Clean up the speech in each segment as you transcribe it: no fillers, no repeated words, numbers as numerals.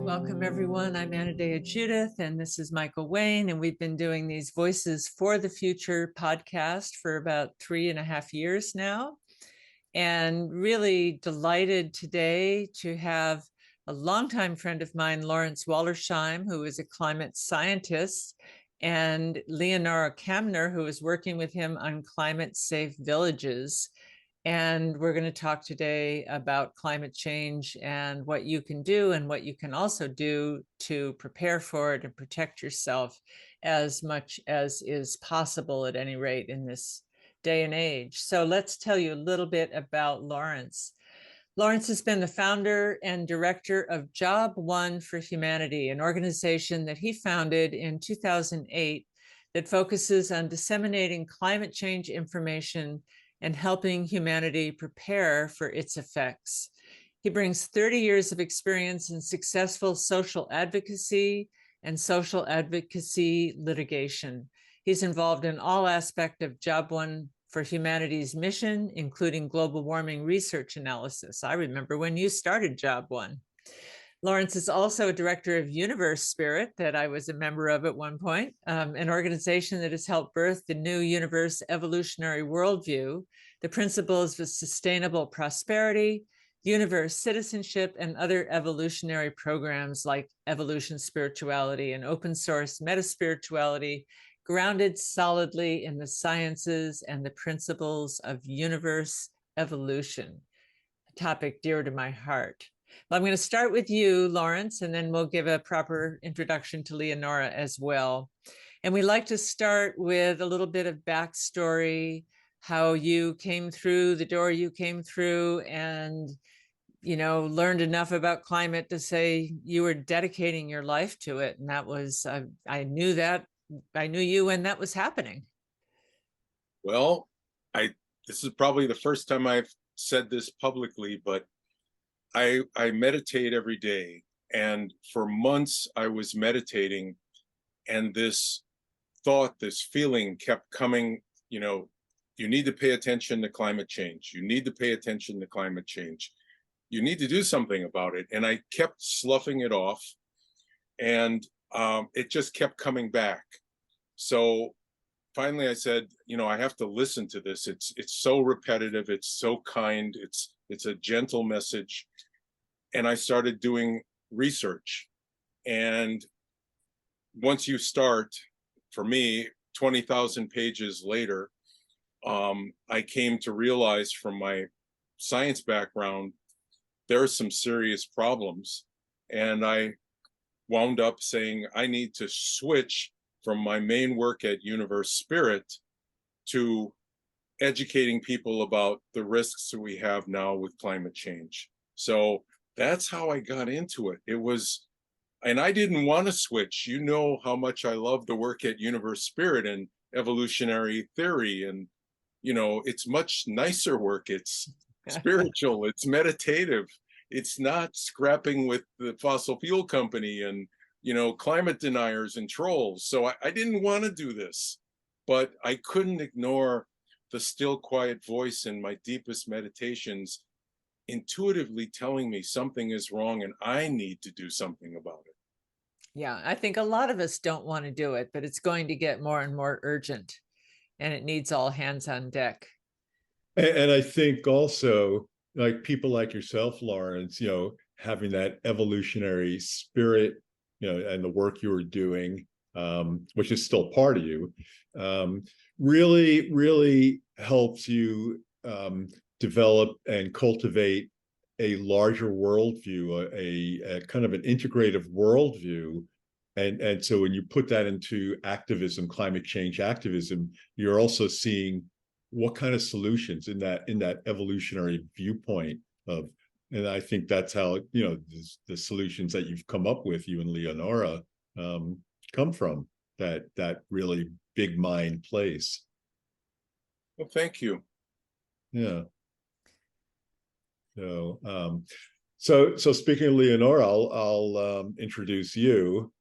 Welcome, everyone. I'm Anodea Judith, and this is Michael Wayne, and we've been doing these Voices for the Future podcast for about 3.5 years now, and really delighted today to have a longtime friend of mine, Lawrence Wollersheim, who is a climate scientist, and Leonora Camner, who is working with him on climate-safe villages. And we're going to talk today about climate change and what you can do and what you can also do to prepare for it and protect yourself as much as is possible at any rate in this day and age. So let's tell you a little bit about Lawrence. Lawrence has been the founder and director of Job One for Humanity, an organization that he founded in 2008 that focuses on disseminating climate change information and helping humanity prepare for its effects. He brings 30 years of experience in successful social advocacy and social advocacy litigation. He's involved in all aspects of Job One for Humanity's mission, including global warming research analysis. I remember when you started Job One. Lawrence is also a director of Universe Spirit that I was a member of at one point, an organization that has helped birth the new universe evolutionary worldview, the principles of sustainable prosperity, universe citizenship, and other evolutionary programs like evolution spirituality and open source metaspirituality, grounded solidly in the sciences and the principles of universe evolution, a topic dear to my heart. Well, I'm going to start with you, Lawrence, and then we'll give a proper introduction to Leonora as well. And we like to start with a little bit of backstory, how you came through the door you came through and, learned enough about climate to say you were dedicating your life to it. And that was, I knew you when that was happening. Well, this is probably the first time I've said this publicly, but I meditate every day, and for months I was meditating, and this thought, this feeling kept coming, you need to pay attention to climate change. You need to pay attention to climate change. You need to do something about it. And I kept sloughing it off, and it just kept coming back. So finally I said, I have to listen to this. It's so repetitive. It's so kind. It's a gentle message. And I started doing research. And once you start, for me, 20,000 pages later, I came to realize from my science background, there are some serious problems. And I wound up saying, I need to switch from my main work at Universe Spirit to educating people about the risks that we have now with climate change. So that's how I got into it. And I didn't want to switch. You know how much I love the work at Universe Spirit and evolutionary theory. And, it's much nicer work. It's spiritual, it's meditative. It's not scrapping with the fossil fuel company and, climate deniers and trolls. So I didn't want to do this, but I couldn't ignore the still quiet voice in my deepest meditations intuitively telling me something is wrong and I need to do something about it. Yeah, I think a lot of us don't want to do it, but it's going to get more and more urgent, and it needs all hands on deck. And I think also, like people like yourself, Lawrence, having that evolutionary spirit, and the work you were doing, which is still part of you, really, really helps you develop and cultivate a larger worldview, a kind of an integrative worldview. And so when you put that into activism, climate change activism, you're also seeing what kind of solutions in that evolutionary viewpoint of, and I think that's how, the solutions that you've come up with, you and Leonora, come from that really big mind place. Well, thank you. Yeah. So speaking of Leonora, I'll introduce you.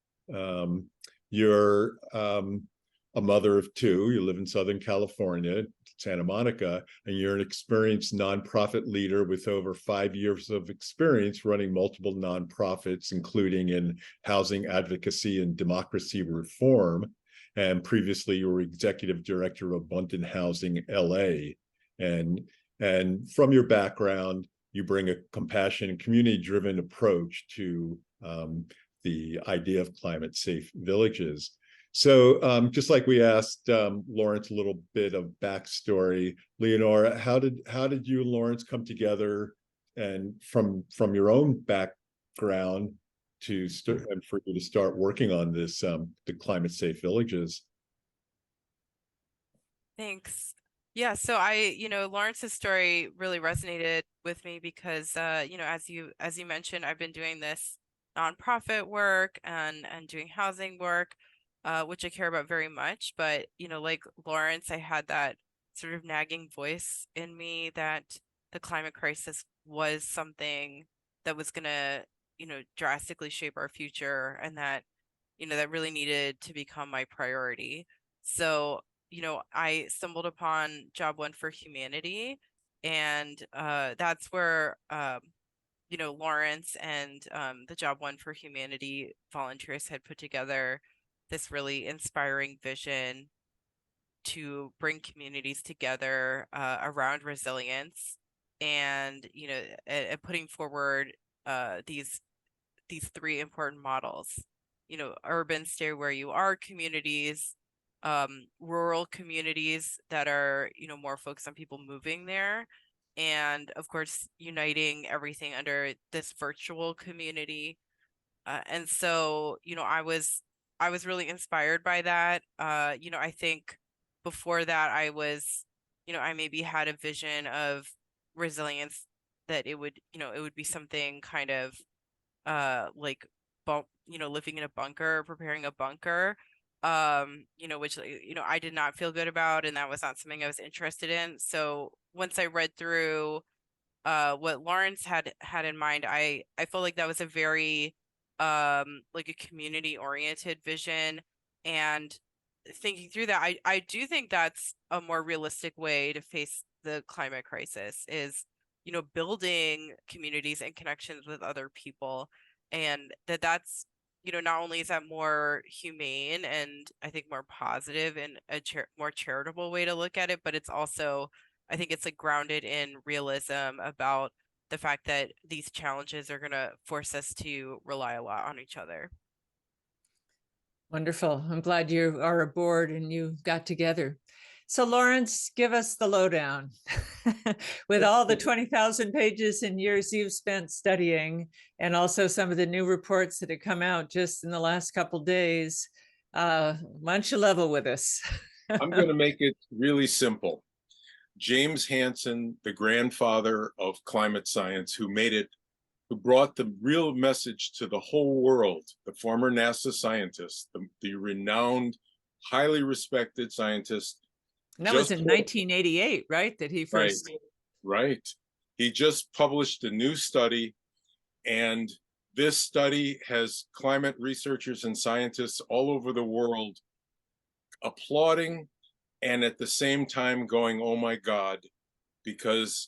You're a mother of two. You live in Southern California, Santa Monica, and you're an experienced nonprofit leader with over 5 years of experience running multiple nonprofits, including in housing advocacy and democracy reform. And previously, you were executive director of Abundant Housing LA. And from your background, you bring a compassionate and community-driven approach to the idea of climate-safe villages. So just like we asked Lawrence a little bit of backstory, Leonora, how did you and Lawrence come together, and from your own background and for you to start working on this, the climate-safe villages? Thanks. Yeah, so Lawrence's story really resonated with me because as you mentioned, I've been doing this nonprofit work and doing housing work, which I care about very much. But like Lawrence, I had that sort of nagging voice in me that the climate crisis was something that was gonna drastically shape our future, and that that really needed to become my priority. So I stumbled upon Job One for Humanity, and that's where Lawrence and the Job One for Humanity volunteers had put together this really inspiring vision to bring communities together around resilience, and putting forward these three important models: urban stay where you are communities, rural communities that are more focused on people moving there, and of course uniting everything under this virtual community. And so I was really inspired by that. I think before that I was I maybe had a vision of resilience that it would be something kind of like living in a bunker, preparing a bunker, which I did not feel good about, and that was not something I was interested in. So once I read through what Lawrence had in mind, I felt like that was a very like a community oriented vision. And thinking through that, I do think that's a more realistic way to face the climate crisis, is building communities and connections with other people. And that's not only is that more humane and I think more positive and a more charitable way to look at it, but it's also, I think it's like grounded in realism about the fact that these challenges are going to force us to rely a lot on each other. Wonderful. I'm glad you are aboard and you got together. So Lawrence, give us the lowdown. With all the 20,000 pages and years you've spent studying, and also some of the new reports that have come out just in the last couple of days, why don't you level with us? I'm going to make it really simple. James Hansen, the grandfather of climate science, who brought the real message to the whole world, the former NASA scientist, the renowned, highly respected scientist. And that was in 1988, right? That he first. Right. He just published a new study, and this study has climate researchers and scientists all over the world applauding, and at the same time going, oh my God, because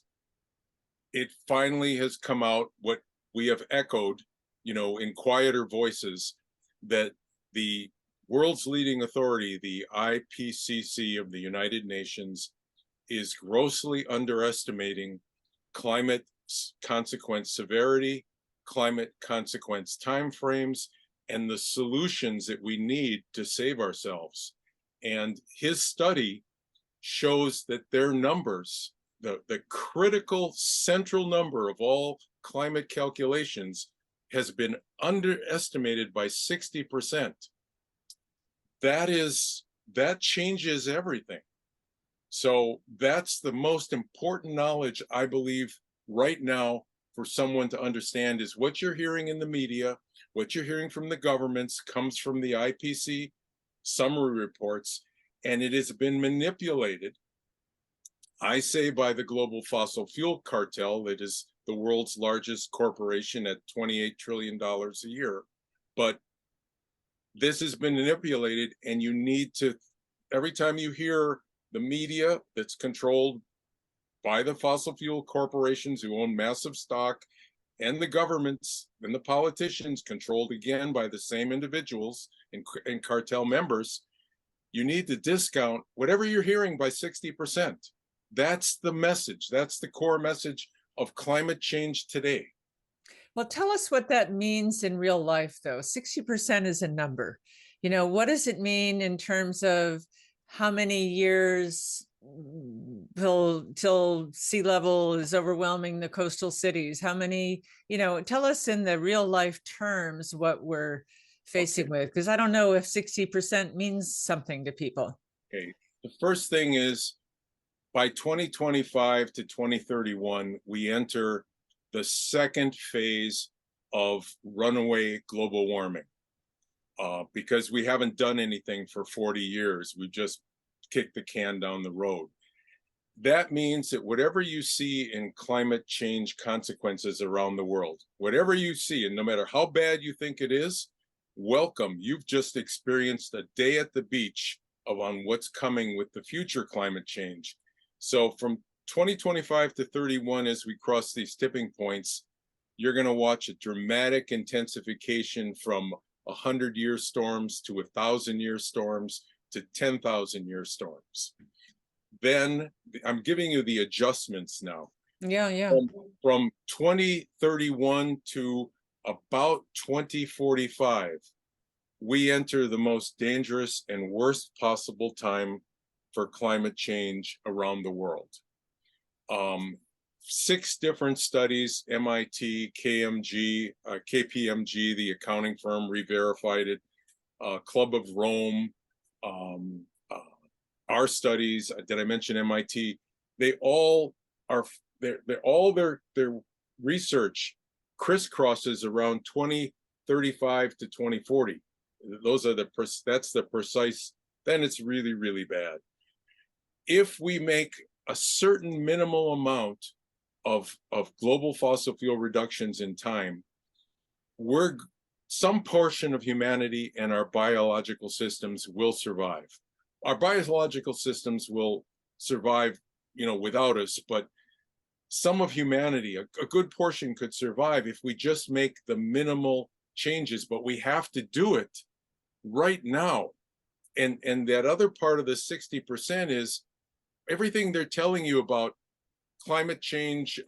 it finally has come out what we have echoed, in quieter voices, that the world's leading authority, the IPCC of the United Nations, is grossly underestimating climate consequence severity, climate consequence timeframes and the solutions that we need to save ourselves. And his study shows that their numbers, the critical central number of all climate calculations, has been underestimated by 60%. That changes everything. So that's the most important knowledge, I believe, right now for someone to understand, is what you're hearing in the media, what you're hearing from the governments comes from the IPCC summary reports, and it has been manipulated, I say, by the global fossil fuel cartel that is the world's largest corporation at $28 trillion a year. But this has been manipulated, and you need to, every time you hear the media that's controlled by the fossil fuel corporations who own massive stock, and the governments and the politicians controlled again by the same individuals and cartel members, you need to discount whatever you're hearing by 60%. That's the message. That's the core message of climate change today. Well, tell us what that means in real life, though. 60% is a number. You know, what does it mean in terms of how many years till sea level is overwhelming the coastal cities? How many, you know, tell us in the real life terms what we're facing with, because I don't know if 60% means something to people. Okay. The first thing is, by 2025 to 2031, we enter the second phase of runaway global warming, because we haven't done anything for 40 years. We've just kicked the can down the road. That means that whatever you see in climate change consequences around the world, whatever you see, and no matter how bad you think it is, welcome. You've just experienced a day at the beach on what's coming with the future climate change. So from 2025 to 31, as we cross these tipping points, you're going to watch a dramatic intensification from 100-year storms to 1,000-year storms to 10,000-year storms. Then I'm giving you the adjustments now. Yeah. From 2031 to about 2045, we enter the most dangerous and worst possible time for climate change around the world. 6 different studies, MIT, KPMG, the accounting firm, re-verified it, Club of Rome, our studies. Did I mention MIT? They all are, their research crisscrosses around 2035 to 2040. Those are that's the precise, then it's really, really bad. If we make a certain minimal amount of global fossil fuel reductions in time, some portion of humanity and our biological systems will survive. Our biological systems will survive, without us, but some of humanity, a good portion, could survive if we just make the minimal changes, but we have to do it right now. And that other part of the 60% is everything they're telling you about climate change,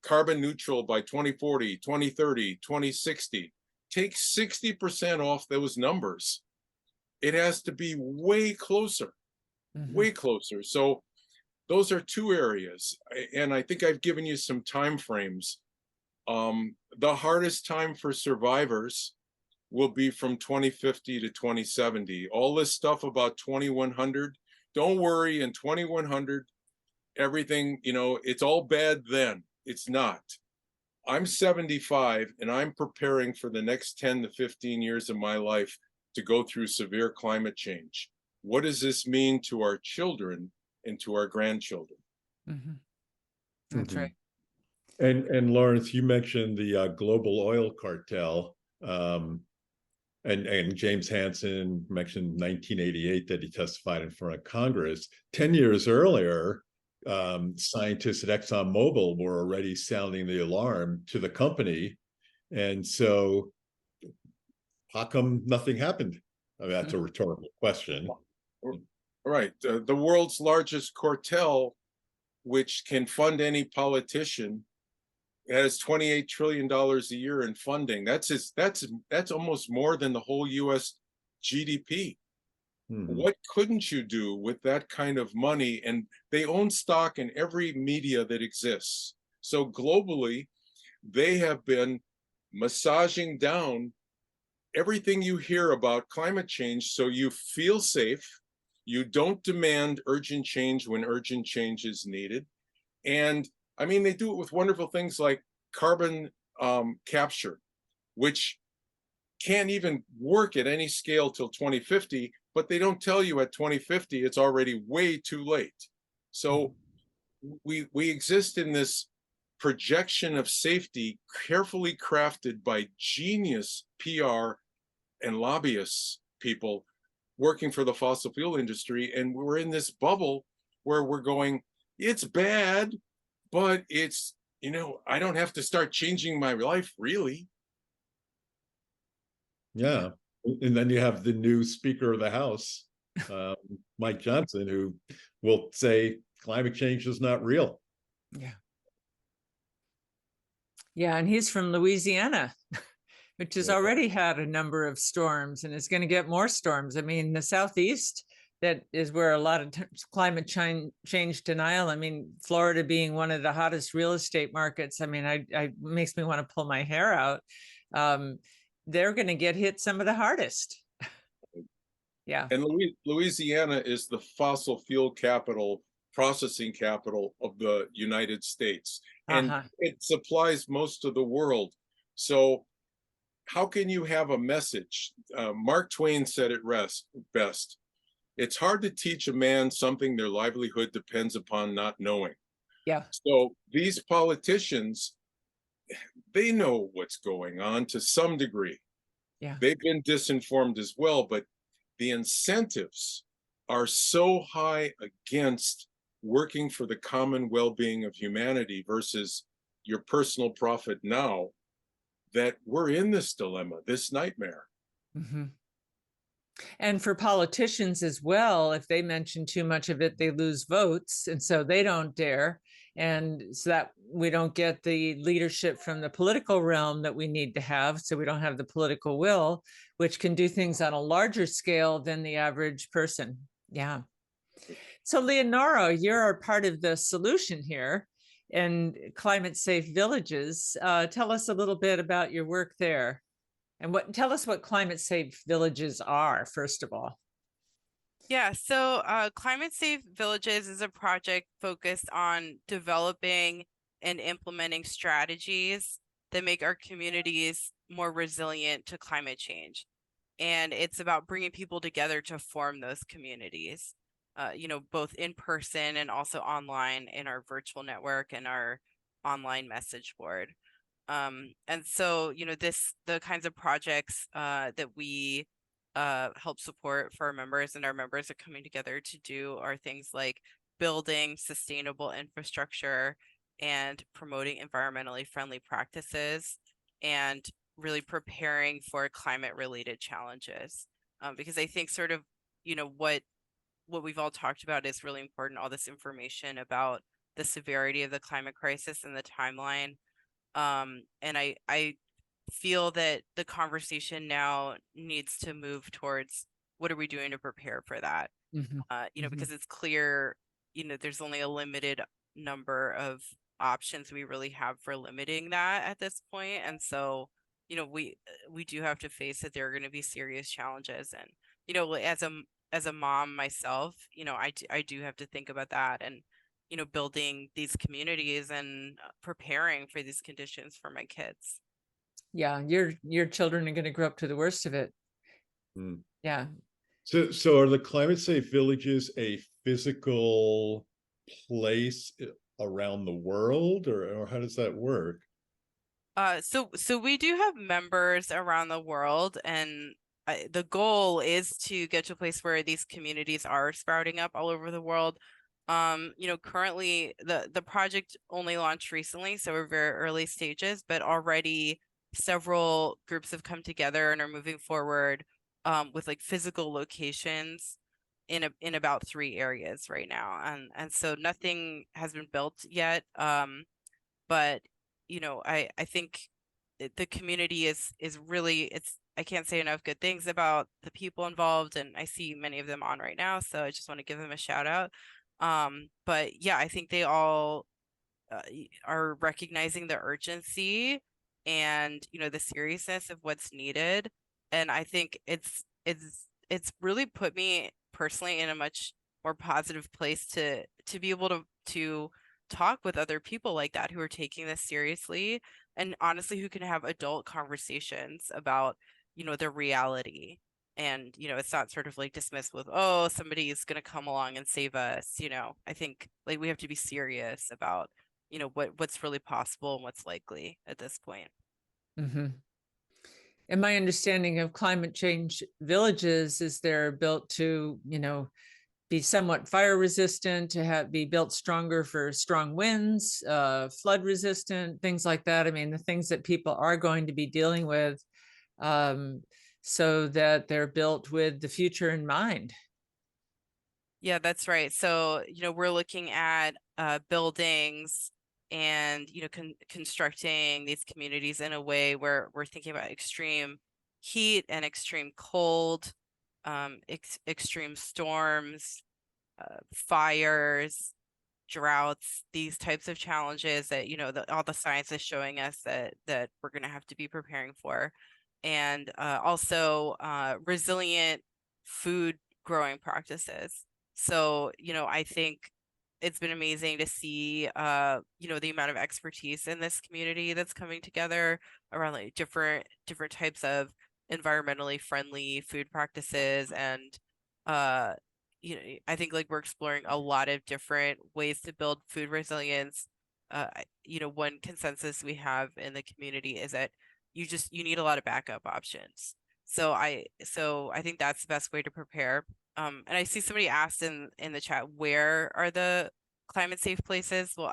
carbon neutral by 2040, 2030, 2060. Take 60% off those numbers. It has to be way closer, way closer. So those are 2 areas. And I think I've given you some time frames. The hardest time for survivors will be from 2050 to 2070. All this stuff about 2100, don't worry, in 2100, everything, it's all bad then. It's not. I'm 75 and I'm preparing for the next 10 to 15 years of my life to go through severe climate change. What does this mean to our children and to our grandchildren? That's right. And Lawrence, you mentioned the global oil cartel, and James Hansen mentioned 1988 that he testified in front of Congress. 10 years earlier, scientists at ExxonMobil were already sounding the alarm to the company. And so how come nothing happened? I mean, that's a rhetorical question. Right. The world's largest cartel, which can fund any politician, has $28 trillion a year in funding. That's almost more than the whole US GDP. What couldn't you do with that kind of money? And they own stock in every media that exists. So globally, they have been massaging down everything you hear about climate change so you feel safe. You don't demand urgent change when urgent change is needed. And I mean, they do it with wonderful things like carbon capture, which can't even work at any scale till 2050, but they don't tell you at 2050 it's already way too late. So we exist in this projection of safety carefully crafted by genius PR and lobbyists people working for the fossil fuel industry, and we're in this bubble where we're going, it's bad, but it's, I don't have to start changing my life really. Yeah. And then you have the new Speaker of the House, Mike Johnson, who will say climate change is not real. Yeah. Yeah, and he's from Louisiana, which has already had a number of storms and is going to get more storms. I mean, the Southeast, that is where a lot of climate change denial. I mean, Florida being one of the hottest real estate markets. I mean, I makes me want to pull my hair out. They're going to get hit some of the hardest. Yeah. And Louisiana is the fossil fuel capital, processing capital of the United States. And it supplies most of the world. So how can you have a message? Mark Twain said it best. It's hard to teach a man something their livelihood depends upon not knowing. Yeah. So these politicians, they know what's going on to some degree. Yeah. They've been disinformed as well, but the incentives are so high against working for the common well-being of humanity versus your personal profit now that we're in this dilemma, this nightmare. And for politicians as well, if they mention too much of it, they lose votes. And so they don't dare. And so that we don't get the leadership from the political realm that we need to have. So we don't have the political will, which can do things on a larger scale than the average person. Yeah. So Leonora, you're a part of the solution here in Climate Safe Villages. Tell us a little bit about your work there. And tell us what Climate Safe Villages are, first of all. Yeah, so Climate Safe Villages is a project focused on developing and implementing strategies that make our communities more resilient to climate change. And it's about bringing people together to form those communities, both in person and also online in our virtual network and our online message board. And so, the kinds of projects that we help support for our members and our members are coming together to do are things like building sustainable infrastructure and promoting environmentally friendly practices and really preparing for climate related challenges. Because I think sort of, what we've all talked about is really important, all this information about the severity of the climate crisis and the timeline. And I feel that the conversation now needs to move towards what are we doing to prepare for that? Because it's clear, there's only a limited number of options we really have for limiting that at this point. And so, we do have to face that there are going to be serious challenges. And, as a mom myself, I do have to think about that and, building these communities and preparing for these conditions for my kids. Yeah, your children are going to grow up to the worst of it. Yeah. So are the Climate Safe Villages a physical place around the world, or how does that work? So we do have members around the world, and the goal is to get to a place where these communities are sprouting up all over the world. Currently the project only launched recently, so we're very early stages, but already several groups have come together and are moving forward with like physical locations in about 3 areas right now. And so nothing has been built yet. But I think the community is really, I can't say enough good things about the people involved, and I see many of them on right now, so I just want to give them a shout out. But yeah, I think they all are recognizing the urgency and the seriousness of what's needed, and I think it's really put me personally in a much more positive place to be able to talk with other people like that who are taking this seriously, and honestly who can have adult conversations about their reality. And it's not sort of like dismissed with, oh, somebody is going to come along and save us. I think like we have to be serious about what's really possible and what's likely at this point. Mm-hmm. And my understanding of climate change villages is they're built to, be somewhat fire resistant, to be built stronger for strong winds, flood resistant, things like that. I mean, the things that people are going to be dealing with, so that they're built with the future in mind. Yeah, that's right. So, we're looking at buildings and, constructing these communities in a way where we're thinking about extreme heat and extreme cold, extreme storms, fires, droughts, these types of challenges that, all the science is showing us that we're going to have to be preparing for. And also resilient food growing practices. So, I think it's been amazing to see, the amount of expertise in this community that's coming together around like different types of environmentally friendly food practices. And, I think like we're exploring a lot of different ways to build food resilience. One consensus we have in the community is that you need a lot of backup options. So I think that's the best way to prepare. And I see somebody asked in the chat, where are the climate safe places? Well,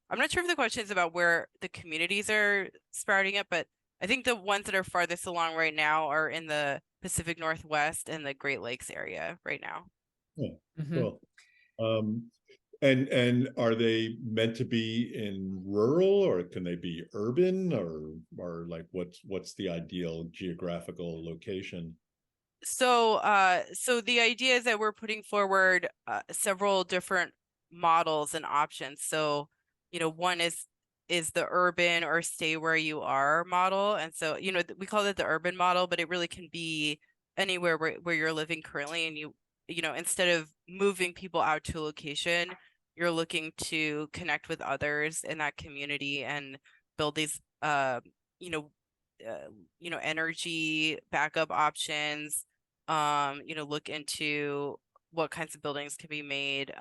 I'm not sure if the question is about where the communities are sprouting up, but I think the ones that are farthest along right now are in the Pacific Northwest and the Great Lakes area right now. Yeah, Mm-hmm. cool. And are they meant to be in rural, or can they be urban, or like what's the ideal geographical location? So the idea is that we're putting forward several different models and options. So, one is the urban or stay where you are model. And so, we call it the urban model, but it really can be anywhere where you're living currently. And instead of moving people out to a location, you're looking to connect with others in that community and build these energy backup options. Look into what kinds of buildings can be made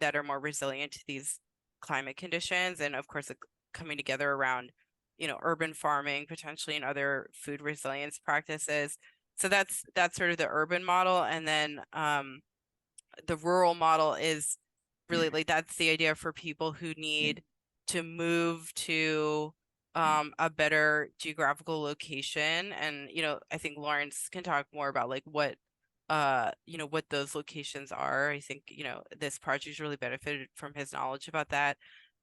that are more resilient to these climate conditions, and of course coming together around urban farming potentially and other food resilience practices. So that's sort of the urban model. And then the rural model is really like, that's the idea for people who need to move to a better geographical location. And I think Lawrence can talk more about like what what those locations are. I think this project really benefited from his knowledge about that.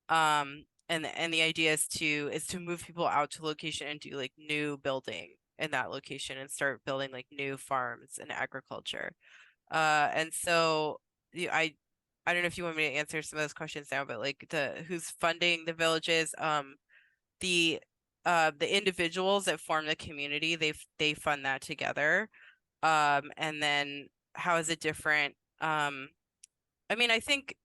And the idea is to move people out to location and do like new building in that location and start building like new farms and agriculture. And so I don't know if you want me to answer some of those questions now, but like who's funding the villages, the individuals that form the community, they fund that together. And then how is it different? I mean, I think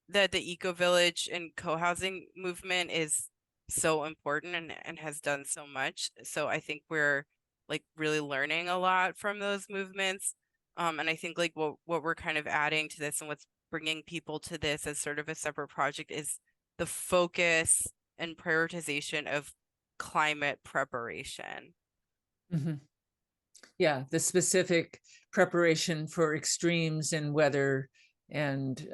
that the eco-village and co-housing movement is so important and has done so much. So I think we're like really learning a lot from those movements. And I think like what we're kind of adding to this and what's bringing people to this as sort of a separate project is the focus and prioritization of climate preparation. Mm-hmm. Yeah, the specific preparation for extremes in weather and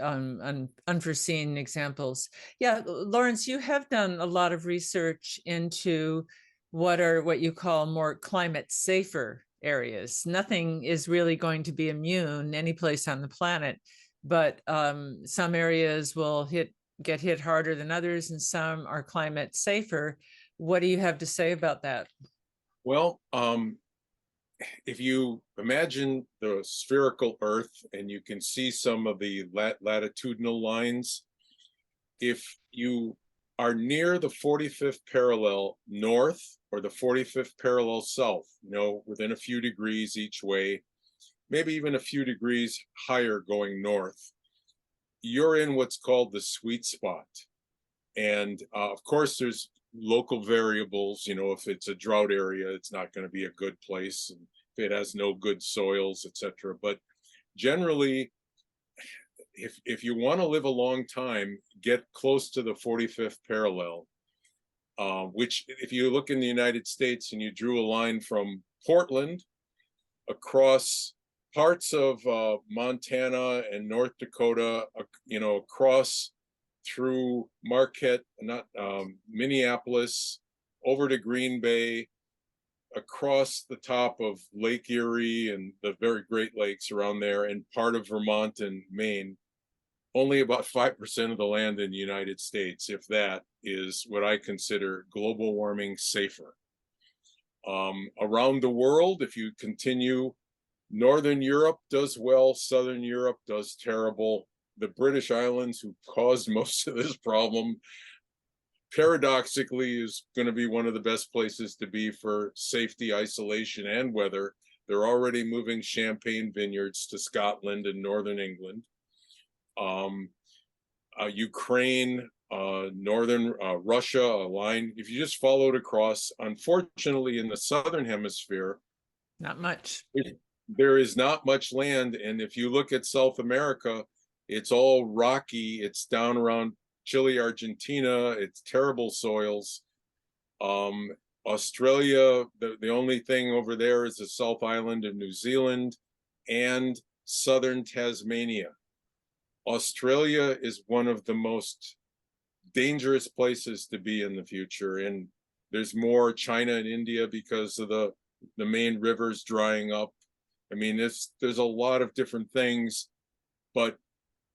unforeseen examples. Yeah, Lawrence, you have done a lot of research into what you call more climate safer areas. Nothing is really going to be immune any place on the planet, but some areas will hit get hit harder than others and some are climate safer. What do you have to say about that? Well, if you imagine the spherical Earth and you can see some of the latitudinal lines, if you are near the 45th parallel north or the 45th parallel south, within a few degrees each way, maybe even a few degrees higher going north, you're in what's called the sweet spot. And of course, there's local variables. If it's a drought area, it's not going to be a good place. And if it has no good soils, etc. But generally, if you want to live a long time, get close to the 45th parallel, which if you look in the United States and you drew a line from Portland across parts of Montana and North Dakota, across through Marquette, Minneapolis, over to Green Bay, across the top of Lake Erie and the very Great Lakes around there, and part of Vermont and Maine, only about 5% of the land in the United States, if that, is what I consider global warming safer. Around the world, if you continue, Northern Europe does well, Southern Europe does terrible. The British Islands, who caused most of this problem, paradoxically is going to be one of the best places to be for safety, isolation, and weather. They're already moving champagne vineyards to Scotland and Northern England. Ukraine, Northern Russia, a line, if you just followed across, unfortunately in the Southern Hemisphere, not much. There is not much land. And if you look at South America, it's all rocky. It's down around Chile, Argentina. It's terrible soils. Australia, the only thing over there is the South Island of New Zealand and southern Tasmania. Australia is one of the most dangerous places to be in the future. And there's more China and India because of the main rivers drying up. I mean, there's a lot of different things, but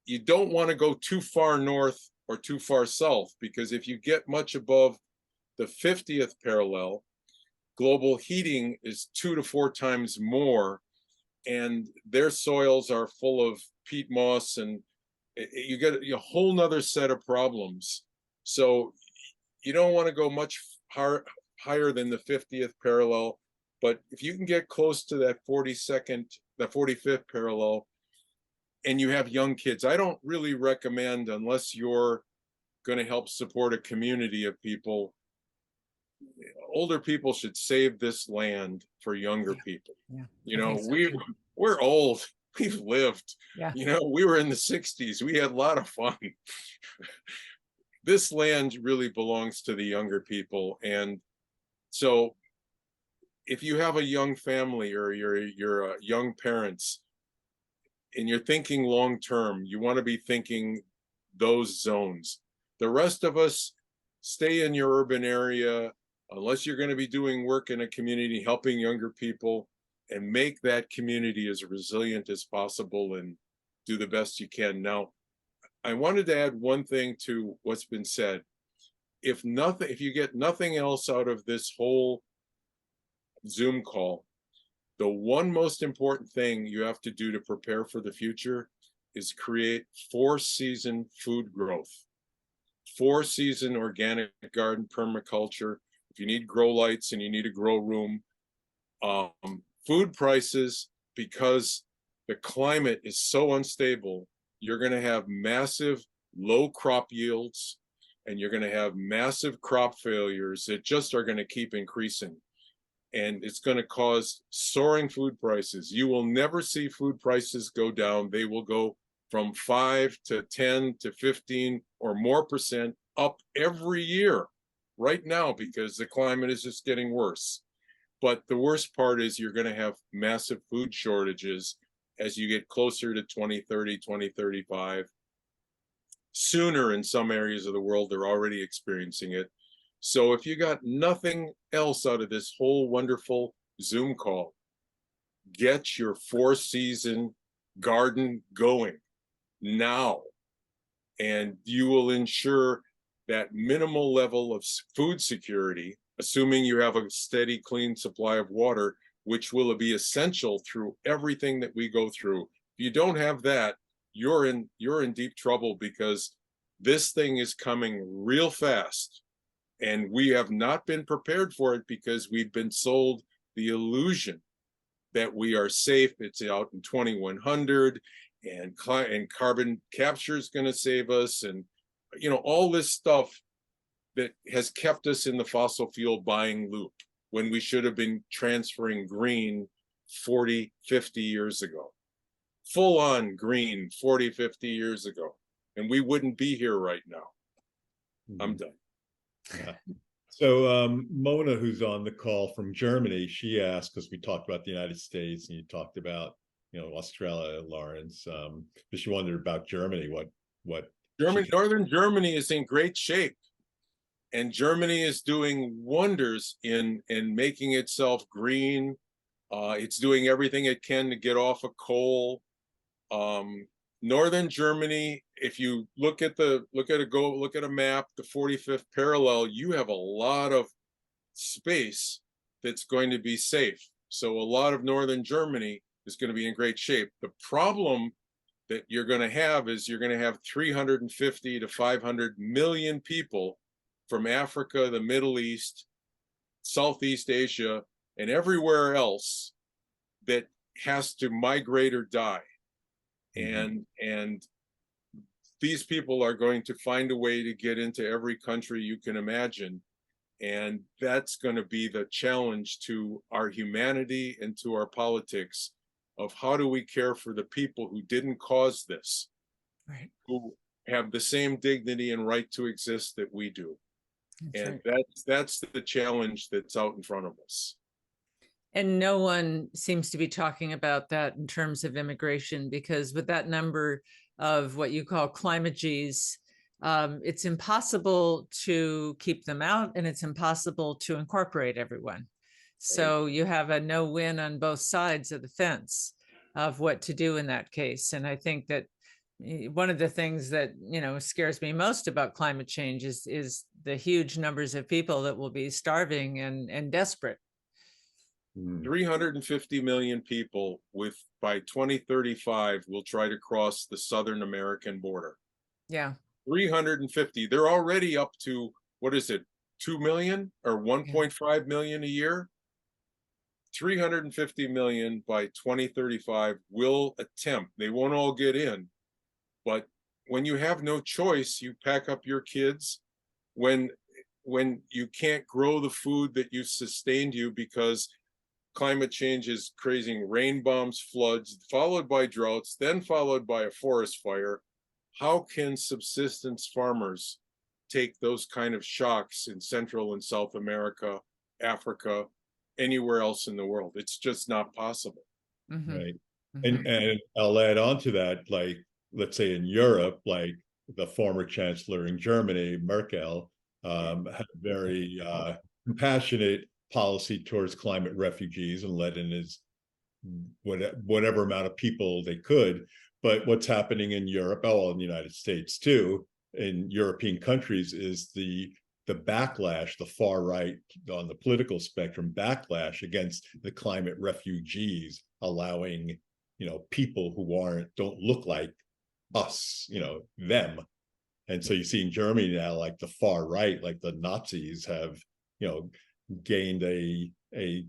you don't want to go too far north or too far south, because if you get much above the 50th parallel, global heating is 2 to 4 times more, and their soils are full of peat moss, and you get a whole nother set of problems. So you don't want to go much higher than the 50th parallel, but if you can get close to that 45th parallel, and you have young kids, I don't really recommend, unless you're going to help support a community of people, older people should save this land for younger people. Yeah. We're old. We've lived. Yeah. We were in the 60s. We had a lot of fun. This land really belongs to the younger people. And so if you have a young family or you're young parents and you're thinking long term, you want to be thinking those zones. The rest of us, stay in your urban area, unless you're going to be doing work in a community, helping younger people, and make that community as resilient as possible and do the best you can. Now, I wanted to add one thing to what's been said. If you get nothing else out of this whole Zoom call, the one most important thing you have to do to prepare for the future is create 4-season food growth, 4-season organic garden permaculture. If you need grow lights and you need a grow room, food prices, because the climate is so unstable, you're going to have massive low crop yields, and you're going to have massive crop failures that just are going to keep increasing. And it's going to cause soaring food prices. You will never see food prices go down. They will go from 5 to 10 to 15 or more % up every year right now, because the climate is just getting worse. But the worst part is you're going to have massive food shortages as you get closer to 2030, 2035. Sooner in some areas of the world, they're already experiencing it. So if you got nothing else out of this whole wonderful Zoom call, get your 4-season garden going now. and you will ensure that minimal level of food security, assuming you have a steady, clean supply of water, which will be essential through everything that we go through. If you don't have that, you're in deep trouble, because this thing is coming real fast, and we have not been prepared for it because we've been sold the illusion that we are safe. It's out in 2100, and carbon capture is going to save us, and all this stuff that has kept us in the fossil fuel buying loop, when we should have been transferring green 40, 50 years ago. Full on green 40, 50 years ago. And we wouldn't be here right now. I'm done. Yeah. So Mona, who's on the call from Germany, she asked, because we talked about the United States and you talked about, Australia, Lawrence, but she wondered about Germany, what Northern Germany is in great shape. And Germany is doing wonders in making itself green. It's doing everything it can to get off of coal. Northern Germany, if you look at a map, the 45th parallel, you have a lot of space that's going to be safe. So a lot of Northern Germany is going to be in great shape. The problem that you're going to have is you're going to have 350 to 500 million people from Africa, the Middle East, Southeast Asia, and everywhere else that has to migrate or die. And these people are going to find a way to get into every country you can imagine. And that's going to be the challenge to our humanity and to our politics, of how do we care for the people who didn't cause this, Right. who have the same dignity and right to exist that we do. That's And right. that's the challenge that's out in front of us. And no one seems to be talking about that in terms of immigration, because with that number of what you call climate Gs, it's impossible to keep them out, and it's impossible to incorporate everyone. So you have a no-win on both sides of the fence of what to do in that case. And I think that one of the things that scares me most about climate change is the huge numbers of people that will be starving and desperate. 350 million people by 2035 will try to cross the Southern American border. Yeah. 350. They're already up to, what is it, 2 million or 1.5 million a year? 350 million by 2035 will attempt. They won't all get in, but when you have no choice, you pack up your kids. When you can't grow the food that you sustained you, because climate change is creating rain bombs, floods, followed by droughts, then followed by a forest fire. How can subsistence farmers take those kind of shocks in Central and South America, Africa, anywhere else in the world? It's just not possible. Right. And I'll add on to that, like, let's say in Europe, like the former chancellor in Germany, Merkel, had a very compassionate policy towards climate refugees and let in his whatever amount of people they could. But what's happening in Europe, in the United States too, in European countries, is the backlash, the far right on the political spectrum backlash against the climate refugees, allowing people who don't look like us, them. And so you see in Germany now, like the far right, like the Nazis have gained a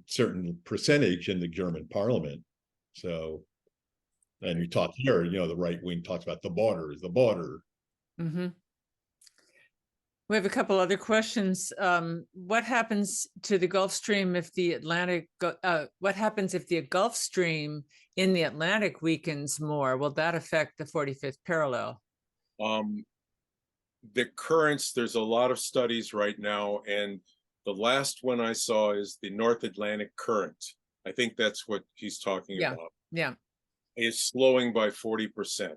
certain percentage in the German parliament. So, and we talk here, the right wing talks about the border is the border. We have a couple other questions. What happens to the Gulf Stream if the Atlantic, what happens if the Gulf Stream in the Atlantic weakens more? Will that affect the 45th parallel? The currents, there's a lot of studies right now, and the last one I saw is the North Atlantic current. I think that's what he's talking about. Yeah. It's slowing by 40%.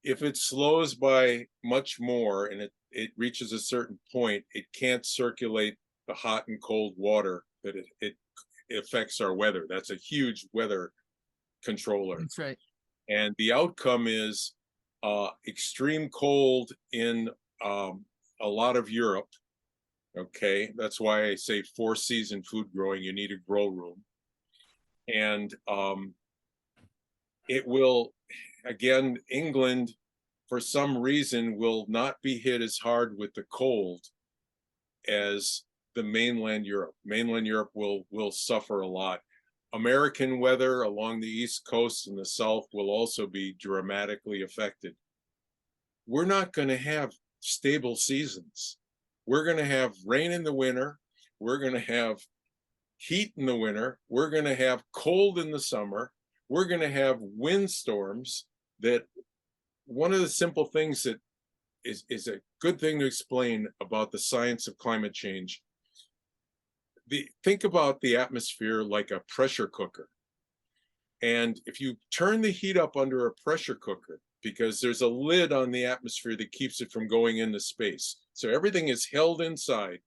If it slows by much more and it reaches a certain point, it can't circulate the hot and cold water that it affects our weather. That's a huge weather controller. That's right. And the outcome is extreme cold in a lot of Europe. Okay, that's why I say 4-season food growing, you need a grow room. And it will, again, England, for some reason, will not be hit as hard with the cold as the mainland Europe. Mainland Europe will suffer a lot. American weather along the East Coast and the South will also be dramatically affected. We're not going to have stable seasons. We're going to have rain in the winter. We're going to have heat in the winter. We're going to have cold in the summer. We're going to have windstorms. That one of the simple things that is a good thing to explain about the science of climate change. Think about the atmosphere like a pressure cooker. And if you turn the heat up under a pressure cooker, because there's a lid on the atmosphere that keeps it from going into space. So everything is held inside,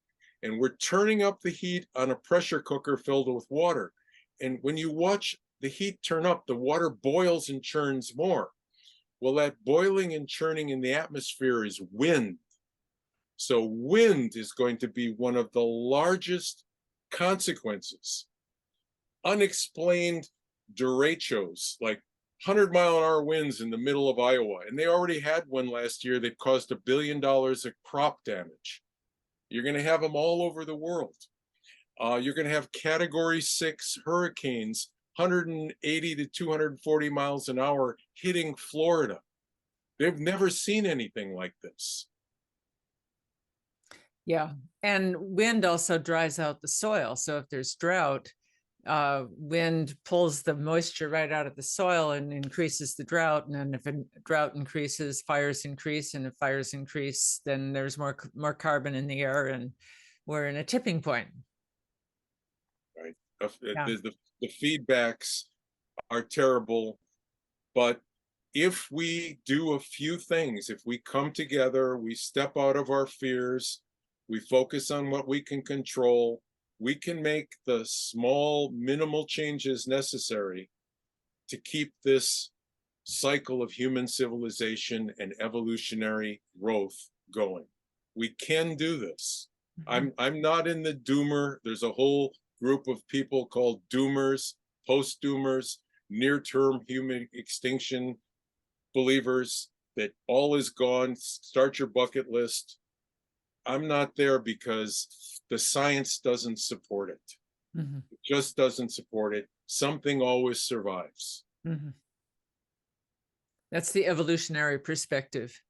and we're turning up the heat on a pressure cooker filled with water. And when you watch the heat turn up, the water boils and churns more. Well, that boiling and churning in the atmosphere is wind. So wind is going to be one of the largest consequences. Unexplained derechos, like 100-mile-an-hour winds in the middle of Iowa. And they already had one last year that caused $1 billion of crop damage. You're going to have them all over the world. You're going to have Category 6 hurricanes, 180 to 240 miles an hour, hitting Florida. They've never seen anything like this. Yeah, and wind also dries out the soil. So if there's drought, wind pulls the moisture right out of the soil and increases the drought. And then if a drought increases, fires increase. And if fires increase, then there's more carbon in the air, and we're in a tipping point. Right. Yeah. The feedbacks are terrible, but if we do a few things, if we come together, we step out of our fears, we focus on what we can control, we can make the small, minimal changes necessary to keep this cycle of human civilization and evolutionary growth going. We can do this. Mhm. I'm not in the doomer. There's a whole group of people called doomers, post-doomers, near-term human extinction believers that all is gone, start your bucket list. I'm not there because the science doesn't support it. Mhm. It just doesn't support it. Something always survives. Mhm. That's the evolutionary perspective.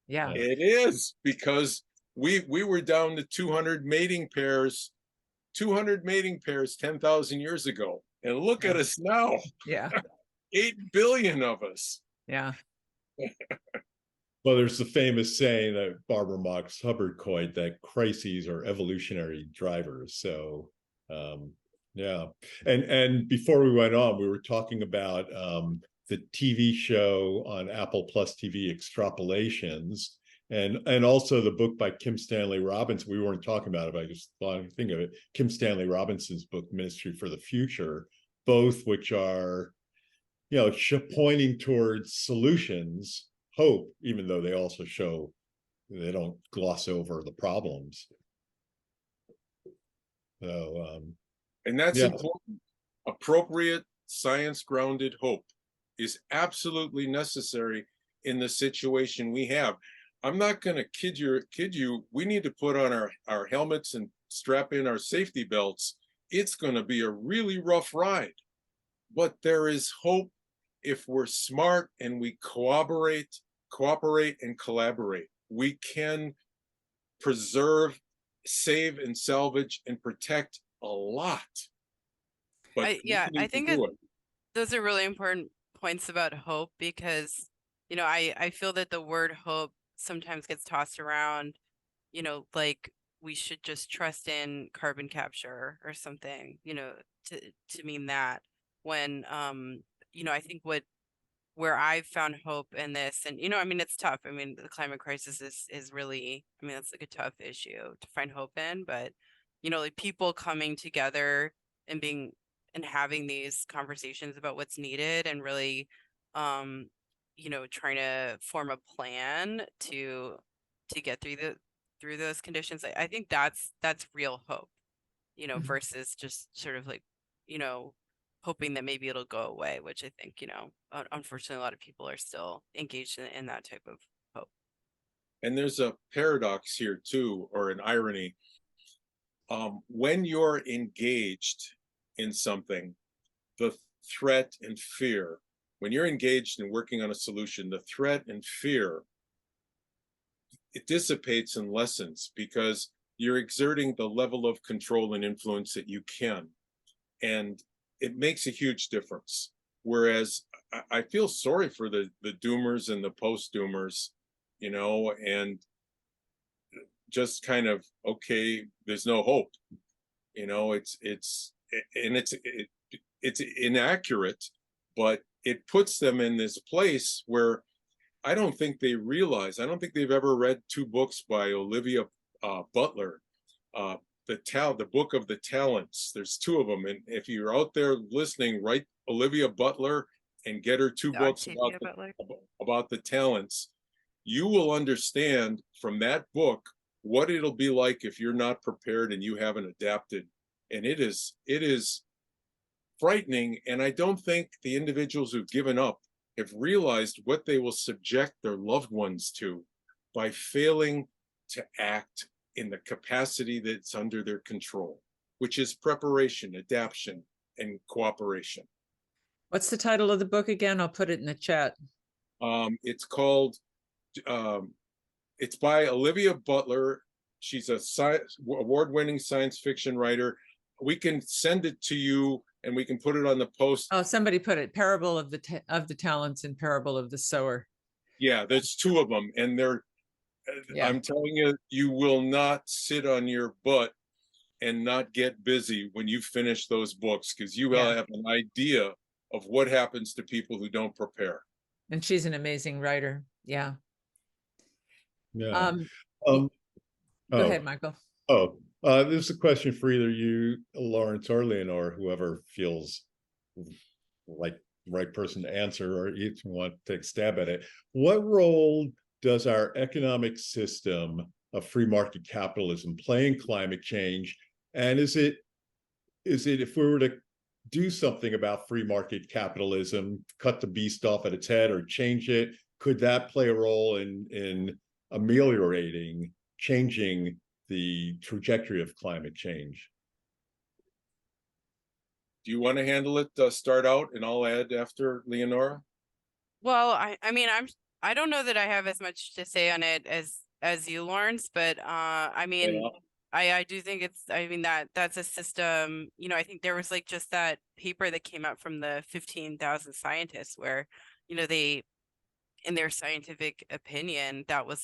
Yeah. It is, because we were down to 200 mating pairs 10,000 years ago. And look at us now. Yeah. 8 billion of us. Yeah. Well, there's the famous saying that Barbara Marx Hubbard coined, that crises are evolutionary drivers. So, yeah. And before we went on, we were talking about the TV show on Apple Plus TV, Extrapolations, and also the book by Kim Stanley Robinson. We weren't talking about it, but I just thought I'd think of it. Kim Stanley Robinson's book, Ministry for the Future, both which are, pointing towards solutions, hope, even though they also show they don't gloss over the problems. So, and that's yeah. important. Appropriate science-grounded hope is absolutely necessary in the situation we have. I'm not going to kid you. We need to put on our helmets and strap in our safety belts. It's going to be a really rough ride, but there is hope if we're smart and we cooperate and collaborate. We can preserve, save, and salvage and protect a lot. But I think those are really important points about hope, because I feel that the word hope sometimes gets tossed around, like we should just trust in carbon capture or something, to mean that, when I think where I've found hope in this, and it's tough. The climate crisis is really, that's like a tough issue to find hope in, but like people coming together and having these conversations about what's needed, and really trying to form a plan to get through those conditions. I think that's real hope, Mhm. versus just sort of like, hoping that maybe it'll go away, which I think, unfortunately, a lot of people are still engaged in that type of hope. And there's a paradox here too, or an irony. When you're engaged in something, the threat and fear, when you're engaged in working on a solution, the threat and fear, it dissipates and lessens because you're exerting the level of control and influence that you can. And it makes a huge difference. Whereas I feel sorry for the doomers and the post-doomers, and just kind of, okay, there's no hope. It's inaccurate, but it puts them in this place where I don't think they realize. I don't think they've ever read two books by Olivia Butler, the Book of the Talents. There's two of them, and if you're out there listening, write Olivia Butler and get her two books about the talents. You will understand from that book what it'll be like if you're not prepared and you haven't adapted. And it is frightening. And I don't think the individuals who've given up have realized what they will subject their loved ones to by failing to act in the capacity that's under their control, which is preparation, adaptation, and cooperation. What's the title of the book again? I'll put it in the chat. It's called, it's by Olivia Butler. She's a award-winning science fiction writer. We can send it to you and we can put it on the post. Oh, somebody put it, Parable of the Talents and Parable of the Sower. Yeah, there's two of them. And I'm telling you, you will not sit on your butt and not get busy when you finish those books, because you will have an idea of what happens to people who don't prepare. And she's an amazing writer. Yeah. Yeah. Go ahead, Michael. This is a question for either you, Lawrence, or Leonora, whoever feels like the right person to answer, or each want to take a stab at it. What role does our economic system of free market capitalism play in climate change? And is it if we were to do something about free market capitalism, cut the beast off at its head or change it, could that play a role in ameliorating, changing the trajectory of climate change? Do you want to handle it? Start out, and I'll add after Leonora. Well, I mean, I don't know that I have as much to say on it as you, Lawrence, but I mean, I do think that's a system. I think there was like just that paper that came out from the 15,000 scientists where, they, in their scientific opinion, that was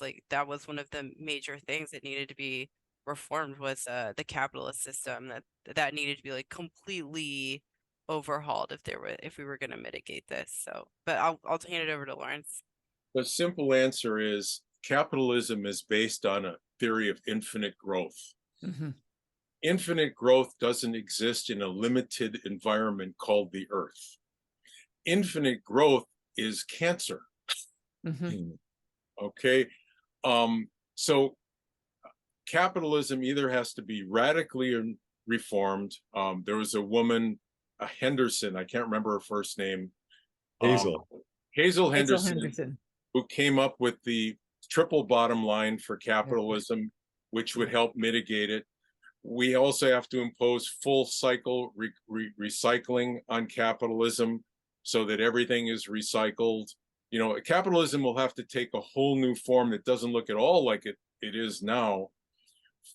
one of the major things that needed to be reformed was the capitalist system that needed to be like completely overhauled if we were going to mitigate this. So, but I'll hand it over to Lawrence. The simple answer is capitalism is based on a theory of infinite growth. Mm-hmm. Infinite growth doesn't exist in a limited environment called the Earth. Infinite growth is cancer. Mm-hmm. Okay. So capitalism either has to be radically reformed. There was a woman, Henderson, I can't remember her first name. Hazel Henderson, who came up with the triple bottom line for capitalism, which would help mitigate it. We also have to impose full cycle recycling on capitalism so that everything is recycled. Capitalism will have to take a whole new form that doesn't look at all like it is now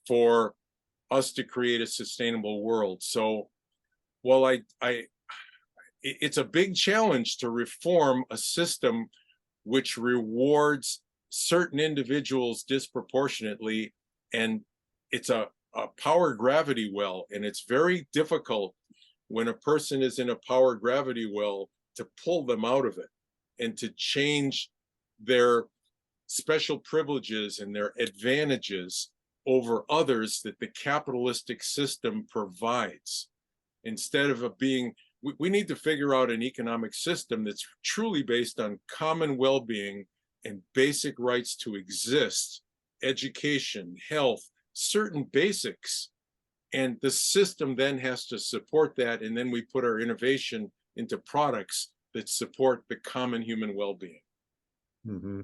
for us to create a sustainable world. So while it's a big challenge to reform a system which rewards certain individuals disproportionately, and it's a power gravity well, and it's very difficult when a person is in a power gravity well to pull them out of it and to change their special privileges and their advantages over others that the capitalistic system provides. Instead of being we need to figure out an economic system that's truly based on common well-being and basic rights to exist, education, health, certain basics. And the system then has to support that. And then we put our innovation into products that support the common human well-being. Mm-hmm.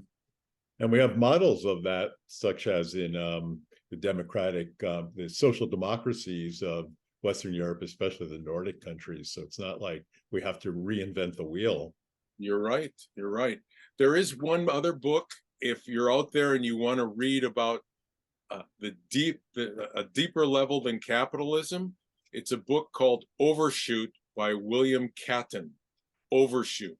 And we have models of that, such as in the the social democracies of Western Europe, especially the Nordic countries. So it's not like we have to reinvent the wheel. You're right. You're right. There is one other book, if you're out there and you want to read about a deeper level than capitalism. It's a book called Overshoot by William Catton. Overshoot.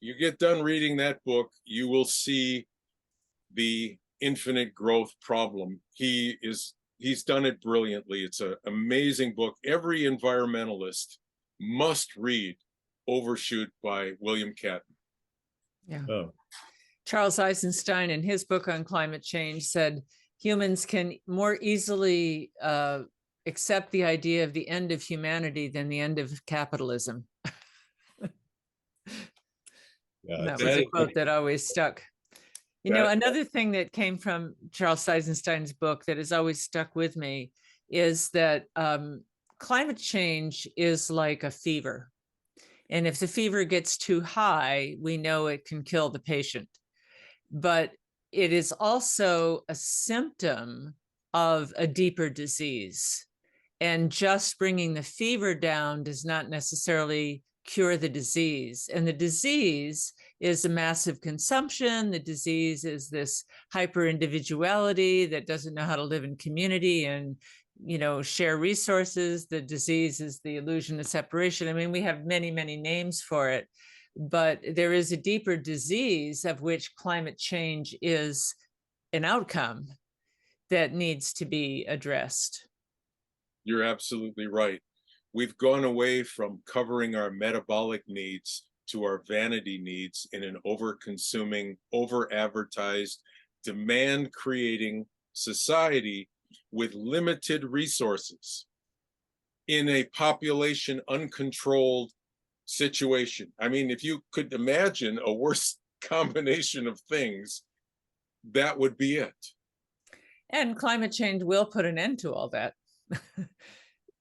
You get done reading that book, you will see the infinite growth problem. He's done it brilliantly. It's an amazing book. Every environmentalist must read Overshoot by William Catton. Yeah. Oh. Charles Eisenstein, in his book on climate change, said humans can more easily accept the idea of the end of humanity than the end of capitalism. Yeah, that was a quote that always stuck. You know, another thing that came from Charles Eisenstein's book that has always stuck with me is that climate change is like a fever. And if the fever gets too high, we know it can kill the patient. But it is also a symptom of a deeper disease. And just bringing the fever down does not necessarily cure the disease. And the disease is a massive consumption. The disease is this hyper individuality that doesn't know how to live in community and, you know, share resources. The disease is the illusion of separation. I mean, we have many, many names for it, but there is a deeper disease of which climate change is an outcome that needs to be addressed. You're absolutely right. We've gone away from covering our metabolic needs to our vanity needs in an over-consuming, over-advertised, demand-creating society with limited resources in a population uncontrolled situation. I mean, if you could imagine a worse combination of things, that would be it. And climate change will put an end to all that.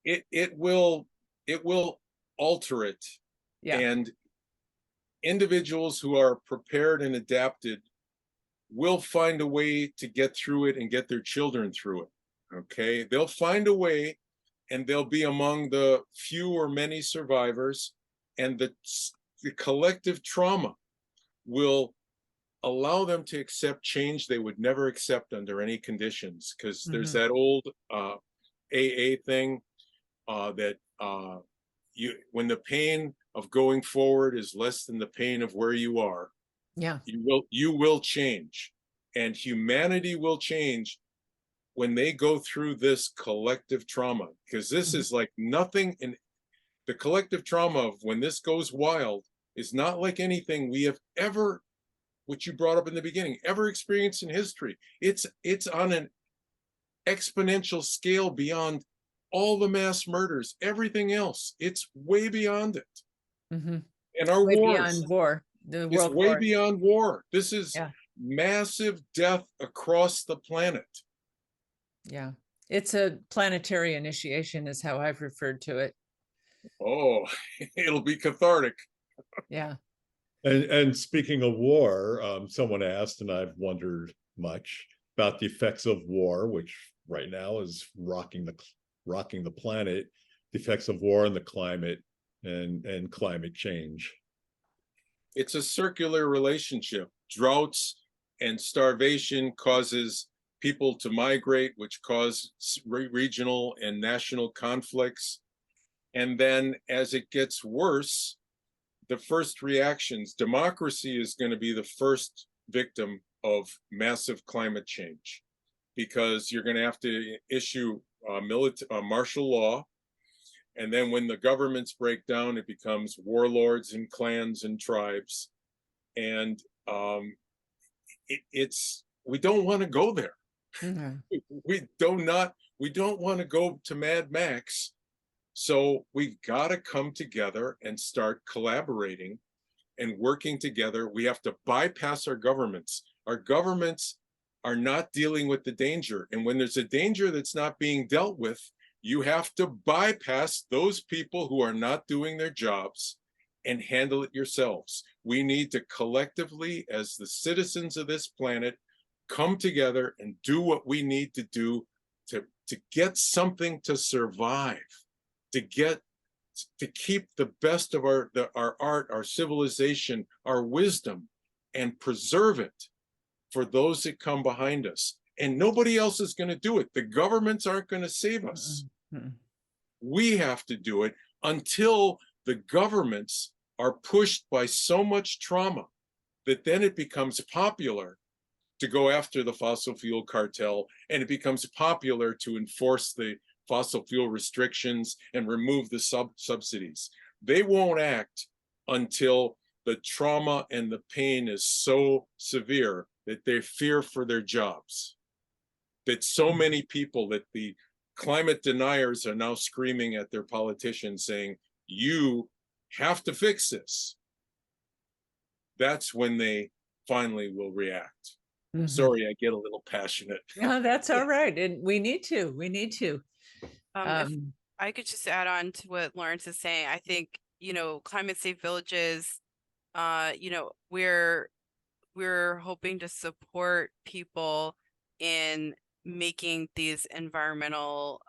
It will alter it. Yeah. And individuals who are prepared and adapted will find a way to get through it and get their children through it. Okay, they'll find a way, and they'll be among the few or many survivors, and the collective trauma will allow them to accept change they would never accept under any conditions. Because there's that old AA thing that when the pain of going forward is less than the pain of where you are, you will change, and humanity will change when they go through this collective trauma, because this is like nothing. In the collective trauma of when this goes wild is not like anything we have ever, which you brought up in the beginning, ever experienced in history. It's on an exponential scale beyond all the mass murders, everything else. It's way beyond it. And our way wars, beyond war. It's way beyond war. This is massive death across the planet. Yeah, it's a planetary initiation is how I've referred to it. Oh, it'll be cathartic. Yeah. And speaking of war, someone asked, and I've wondered much about the effects of war, which right now is rocking the planet, the effects of war on the climate and climate change. It's a circular relationship. Droughts and starvation causes people to migrate, which cause regional and national conflicts. And then as it gets worse, the first reactions, democracy is going to be the first victim of massive climate change, because you're going to have to issue martial law. And then when the governments break down, it becomes warlords and clans and tribes. And we don't want to go there. We don't want to go to Mad Max. So we've got to come together and start collaborating and working together. We have to bypass our governments. Our governments are not dealing with the danger. And when there's a danger that's not being dealt with, you have to bypass those people who are not doing their jobs and handle it yourselves. We need to collectively, as the citizens of this planet, come together and do what we need to do to get something to survive, to keep the best of our art, our civilization, our wisdom, and preserve it for those that come behind us. And nobody else is going to do it. The governments aren't going to save us. We have to do it until the governments are pushed by so much trauma that then it becomes popular to go after the fossil fuel cartel, and it becomes popular to enforce the fossil fuel restrictions and remove the subsidies. They won't act until the trauma and the pain is so severe that they fear for their jobs. That so many people, that the climate deniers are now screaming at their politicians saying, you have to fix this. That's when they finally will react. Sorry, I get a little passionate. No, that's all right. And we need to. If I could just add on to what Lawrence is saying, I think, climate safe villages, we're hoping to support people in making these more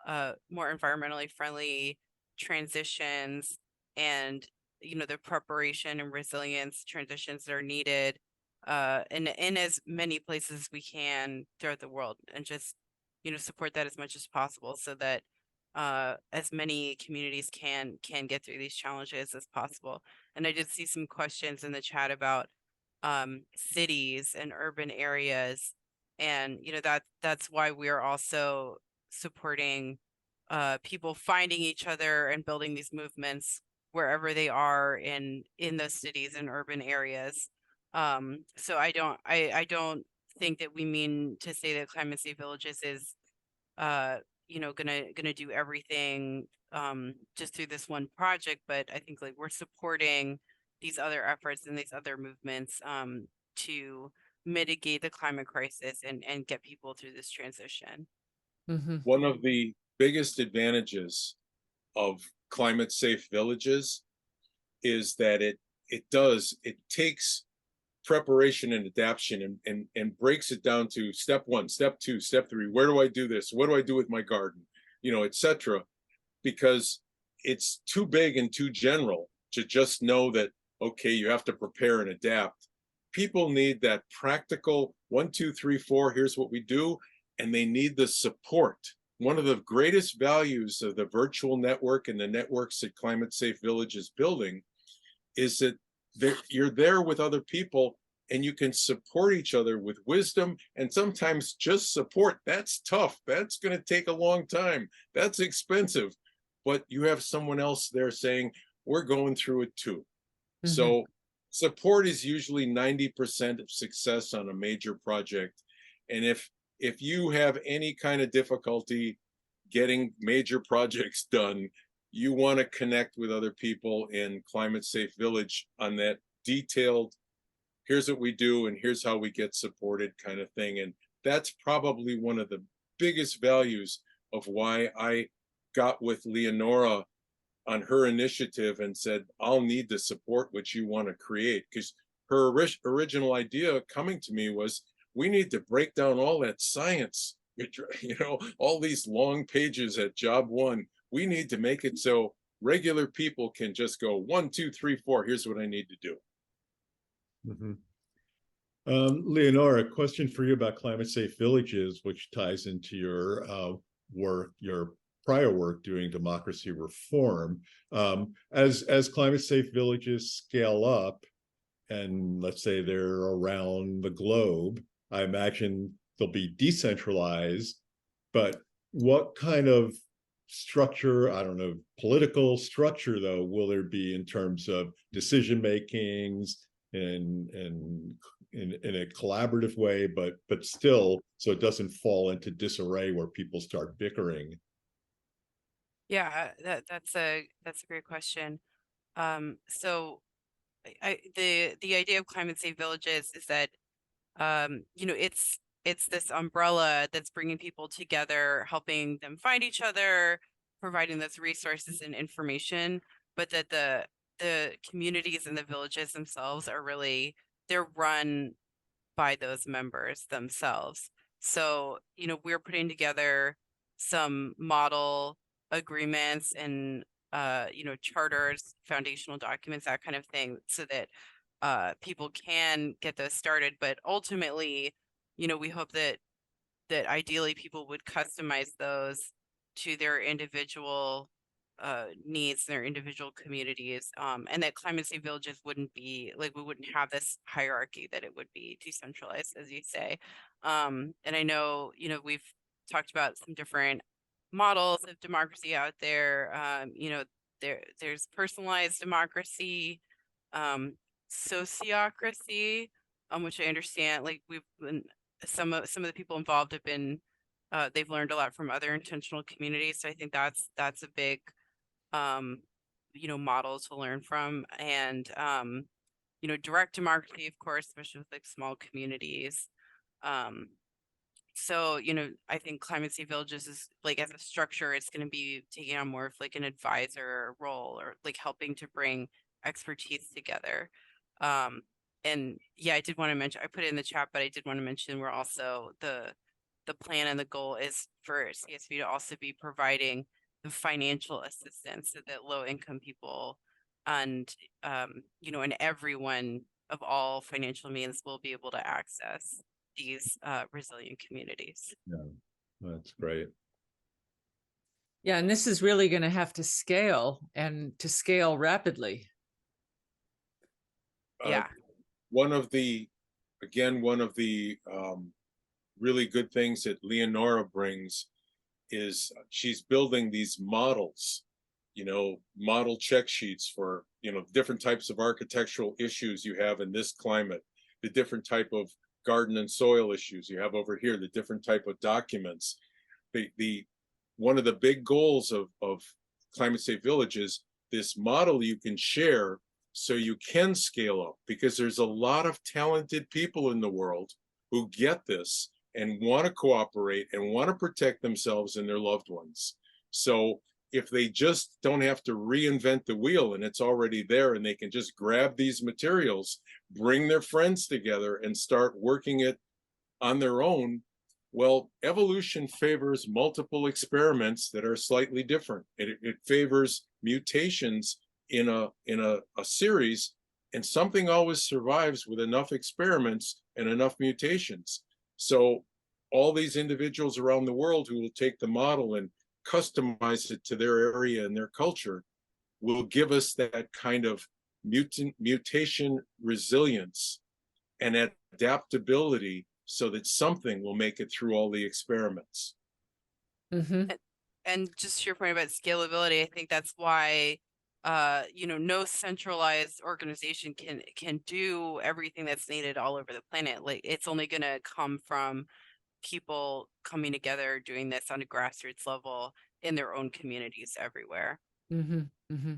environmentally friendly transitions, and the preparation and resilience transitions that are needed in as many places as we can throughout the world, and just support that as much as possible, so that as many communities can get through these challenges as possible. And I did see some questions in the chat about cities and urban areas, and that's why we're also supporting people finding each other and building these movements wherever they are in those cities and urban areas. So I don't think that we mean to say that Climate Safe Villages is gonna do everything just through this one project, but I think we're supporting these other efforts and these other movements to mitigate the climate crisis and get people through this transition. One of the biggest advantages of climate safe villages is that it takes preparation and adaptation and breaks it down to step 1, step 2, step 3. Where do I do this? What do I do with my garden? Etc. Because it's too big and too general to just know that, okay, you have to prepare and adapt. People need that practical 1, 2, 3, 4, here's what we do, and they need the support. One of the greatest values of the virtual network and the networks that Climate Safe Village is building is that you're there with other people and you can support each other with wisdom, and sometimes just support. That's tough. That's going to take a long time. That's expensive. But you have someone else there saying, we're going through it too. So support is usually 90% of success on a major project. And if you have any kind of difficulty getting major projects done, you want to connect with other people in Climate Safe Village on that detailed, here's what we do and here's how we get supported kind of thing. And that's probably one of the biggest values of why I got with Leonora on her initiative and said, I'll need to support what you want to create. Because her original idea coming to me was, we need to break down all that science, all these long pages at job 1. We need to make it so regular people can just go 1, 2, 3, 4. Here's what I need to do. Leonora, a question for you about Climate Safe Villages, which ties into your work, your prior work doing democracy reform. As Climate Safe Villages scale up, and let's say they're around the globe, I imagine they'll be decentralized, but what kind of structure, I don't know, political structure though, will there be in terms of decision makings and in a collaborative way, but still, so it doesn't fall into disarray where people start bickering? Yeah, that's a great question. So the idea of climate safe villages is that you know, it's this umbrella that's bringing people together, helping them find each other, providing those resources and information, but that the communities and the villages themselves are really, they're run by those members themselves. So, you know, we're putting together some model agreements and you know, charters, foundational documents, that kind of thing, so that people can get those started. But ultimately, you know, we hope that ideally people would customize those to their individual needs, their individual communities, and that climate safe villages wouldn't be like, we wouldn't have this hierarchy, that it would be decentralized, as you say. And I know, you know, we've talked about some different models of democracy out there. You know, there's personalized democracy, sociocracy, which I understand, like, we've been, some of the people involved have been they've learned a lot from other intentional communities. So I think that's a big you know, model to learn from. And you know, direct democracy, of course, especially with like small communities. Um so, you know, I think climate safe villages is like, as a structure, it's going to be taking on more of like an advisor role, or like helping to bring expertise together. Um, and yeah, I did want to mention, I put it in the chat, but I did want to mention, we're also, the plan and the goal is for CSV to also be providing the financial assistance so that low income people and you know, and everyone of all financial means will be able to access these resilient communities. Yeah, that's great. Yeah, and this is really going to have to scale, and to scale rapidly. Yeah. One of the really good things that Leonora brings is she's building these models, you know, model check sheets for, you know, different types of architectural issues you have in this climate, the different type of garden and soil issues you have over here, the different type of documents. The one of the big goals of climate safe villages, this model you can share so you can scale up, because there's a lot of talented people in the world who get this and want to cooperate and want to protect themselves and their loved ones. So if they just don't have to reinvent the wheel and it's already there, and they can just grab these materials, bring their friends together and start working it on their own, well, evolution favors multiple experiments that are slightly different. It favors mutations in a series, and something always survives with enough experiments and enough mutations. So all these individuals around the world who will take the model and customize it to their area and their culture will give us that kind of mutation resilience and adaptability, so that something will make it through all the experiments. Mm-hmm. And just to your point about scalability, I think that's why you know, no centralized organization can do everything that's needed all over the planet. Like, it's only going to come from people coming together, doing this on a grassroots level in their own communities everywhere. Mm-hmm. Mm-hmm.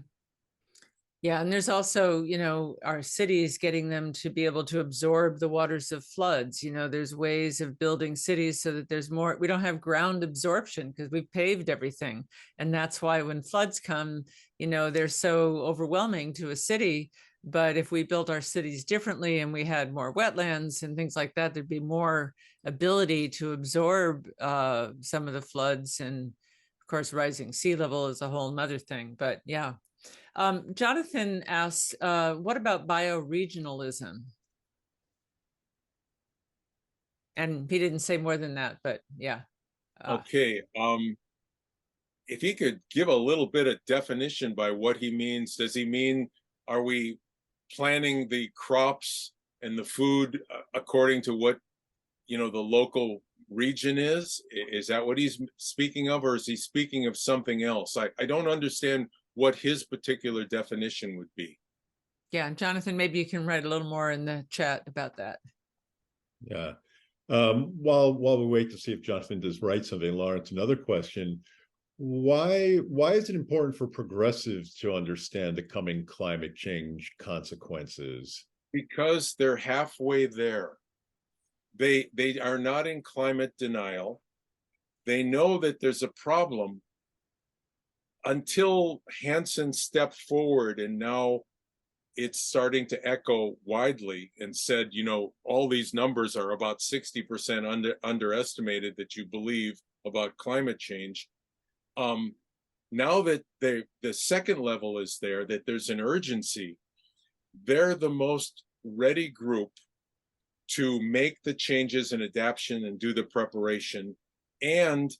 Yeah, and there's also, you know, our cities, getting them to be able to absorb the waters of floods. You know, there's ways of building cities so that there's more, we don't have ground absorption because we've paved everything. And that's why when floods come, you know, they're so overwhelming to a city. But if we built our cities differently and we had more wetlands and things like that, there'd be more ability to absorb some of the floods. And of course, rising sea level is a whole nother thing. But yeah. Jonathan asks, what about bioregionalism? And he didn't say more than that, but yeah. Okay. If he could give a little bit of definition by what he means. Does he mean, are we planting the crops and the food according to what, you know, the local region is? Is that what he's speaking of, or is he speaking of something else? I don't understand what his particular definition would be. Yeah, and Jonathan, maybe you can write a little more in the chat about that. Yeah. While we wait to see if Jonathan does write something, Lawrence, another question. Why is it important for progressives to understand the coming climate change consequences? Because they're halfway there. They are not in climate denial. They know that there's a problem until Hansen stepped forward, and now it's starting to echo widely and said, you know, all these numbers are about 60% underestimated that you believe about climate change. Now that the second level is there, that there's an urgency, they're the most ready group to make the changes and adaptation and do the preparation. And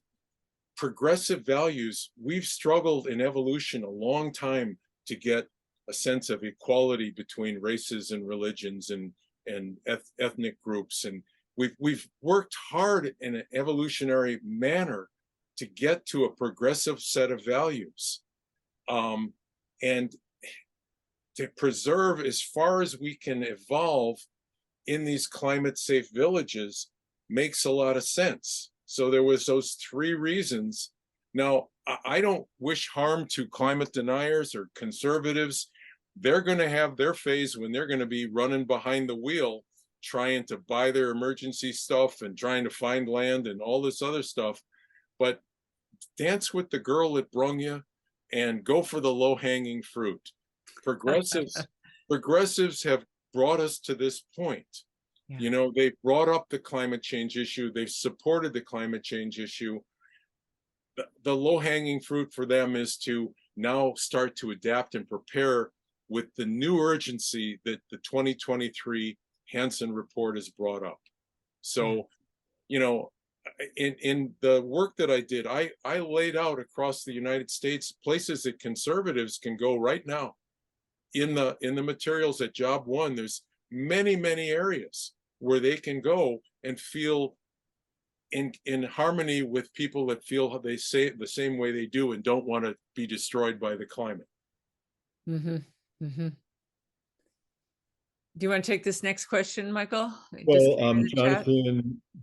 progressive values, we've struggled in evolution a long time to get a sense of equality between races and religions and ethnic groups, and we've worked hard in an evolutionary manner to get to a progressive set of values, and to preserve as far as we can evolve in these climate safe villages makes a lot of sense. So there was those three reasons. Now, I don't wish harm to climate deniers or conservatives. They're going to have their phase when they're going to be running behind the wheel, trying to buy their emergency stuff and trying to find land and all this other stuff. But dance with the girl that brung you and go for the low-hanging fruit. Progressives have brought us to this point. Yeah. You know, they've brought up the climate change issue. They've supported the climate change issue. The low-hanging fruit for them is to now start to adapt and prepare with the new urgency that the 2023 Hansen report has brought up. So, you know, in the work that I did, I laid out across the United States places that conservatives can go right now. In the materials at Job 1, there's many areas where they can go and feel in harmony with people that feel how they say it the same way they do and don't want to be destroyed by the climate. Mm-hmm. Mm-hmm. Do you want to take this next question, Michael? Well,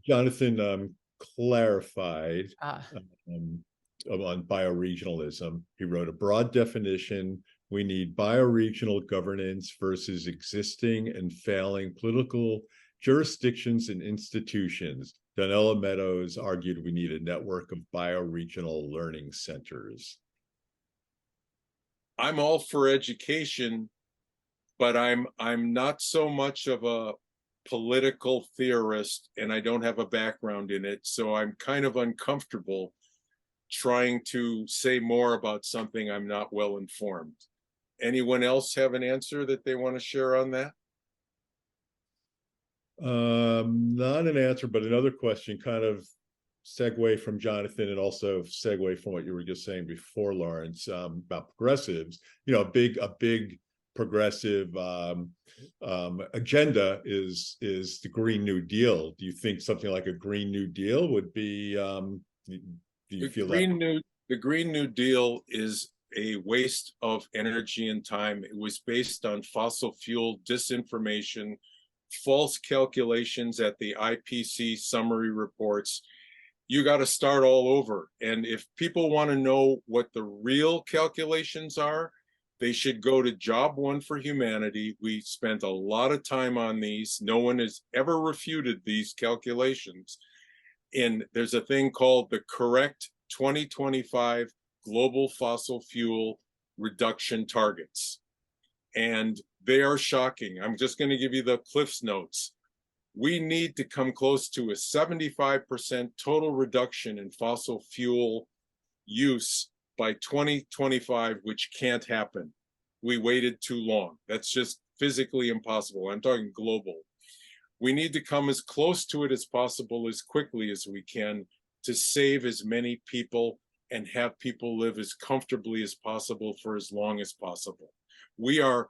Jonathan clarified on bioregionalism. He wrote a broad definition. We need bioregional governance versus existing and failing political jurisdictions and institutions. Donella Meadows argued we need a network of bioregional learning centers. I'm all for education, but I'm not so much of a political theorist, and I don't have a background in it, so I'm kind of uncomfortable trying to say more about something I'm not well informed. Anyone else have an answer that they want to share on that? Not an answer, but another question, kind of segue from Jonathan and also segue from what you were just saying before, Lawrence, about progressives. You know, a big progressive agenda is the Green New Deal. Do you think something like a Green New Deal would be? Do you feel that the Green New Deal is a waste of energy and time? It was based on fossil fuel disinformation, false calculations at the IPCC summary reports. You got to start all over. And if people want to know what the real calculations are, they should go to Job 1 for Humanity. We spent a lot of time on these. No one has ever refuted these calculations. And there's a thing called the correct 2025 global fossil fuel reduction targets. And they are shocking. I'm just going to give you the Cliff's Notes. We need to come close to a 75% total reduction in fossil fuel use by 2025, which can't happen. We waited too long. That's just physically impossible. I'm talking global. We need to come as close to it as possible, as quickly as we can, to save as many people and have people live as comfortably as possible for as long as possible. We are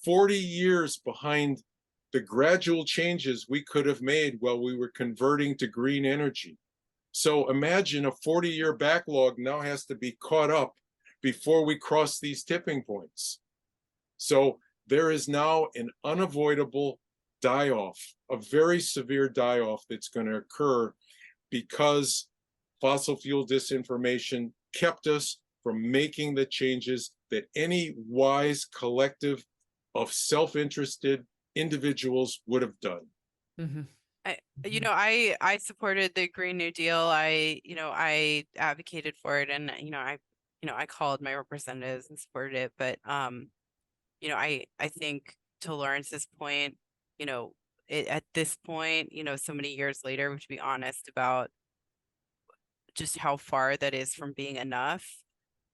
40 years behind the gradual changes we could have made while we were converting to green energy. So imagine a 40-year backlog now has to be caught up before we cross these tipping points. So there is now an unavoidable die-off, a very severe die-off that's going to occur because fossil fuel disinformation kept us from making the changes that any wise collective of self-interested individuals would have done. Mhm. I supported the Green New Deal. I advocated for it, and I called my representatives and supported it. But I think, to Lawrence's point, at this point, so many years later, we have to be honest about just how far that is from being enough.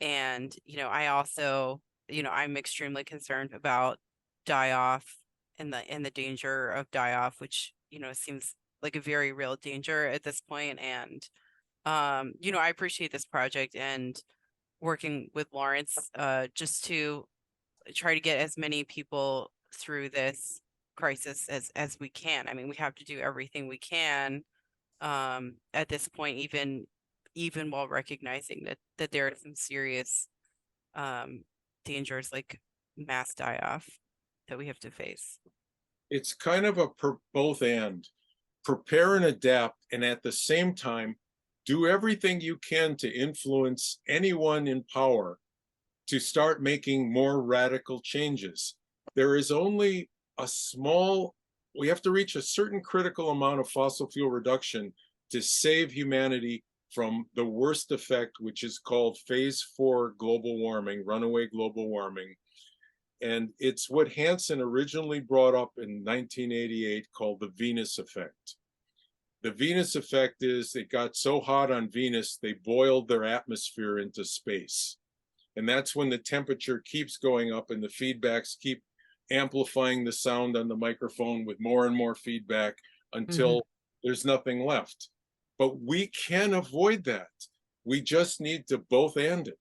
And I also, I'm extremely concerned about die off and the danger of die off, which seems like a very real danger at this point. And I appreciate this project and working with Lawrence just to try to get as many people through this crisis as we can. I mean, we have to do everything we can at this point, even while recognizing that there are some serious dangers like mass die-off that we have to face. It's kind of a both and. Prepare and adapt, and at the same time, do everything you can to influence anyone in power to start making more radical changes. There is only we have to reach a certain critical amount of fossil fuel reduction to save humanity from the worst effect, which is called phase 4 global warming, runaway global warming. And it's what Hansen originally brought up in 1988 called the Venus effect. The Venus effect is it got so hot on Venus, they boiled their atmosphere into space. And that's when the temperature keeps going up and the feedbacks keep amplifying the sound on the microphone with more and more feedback until there's nothing left. But we can avoid that. We just need to both and it.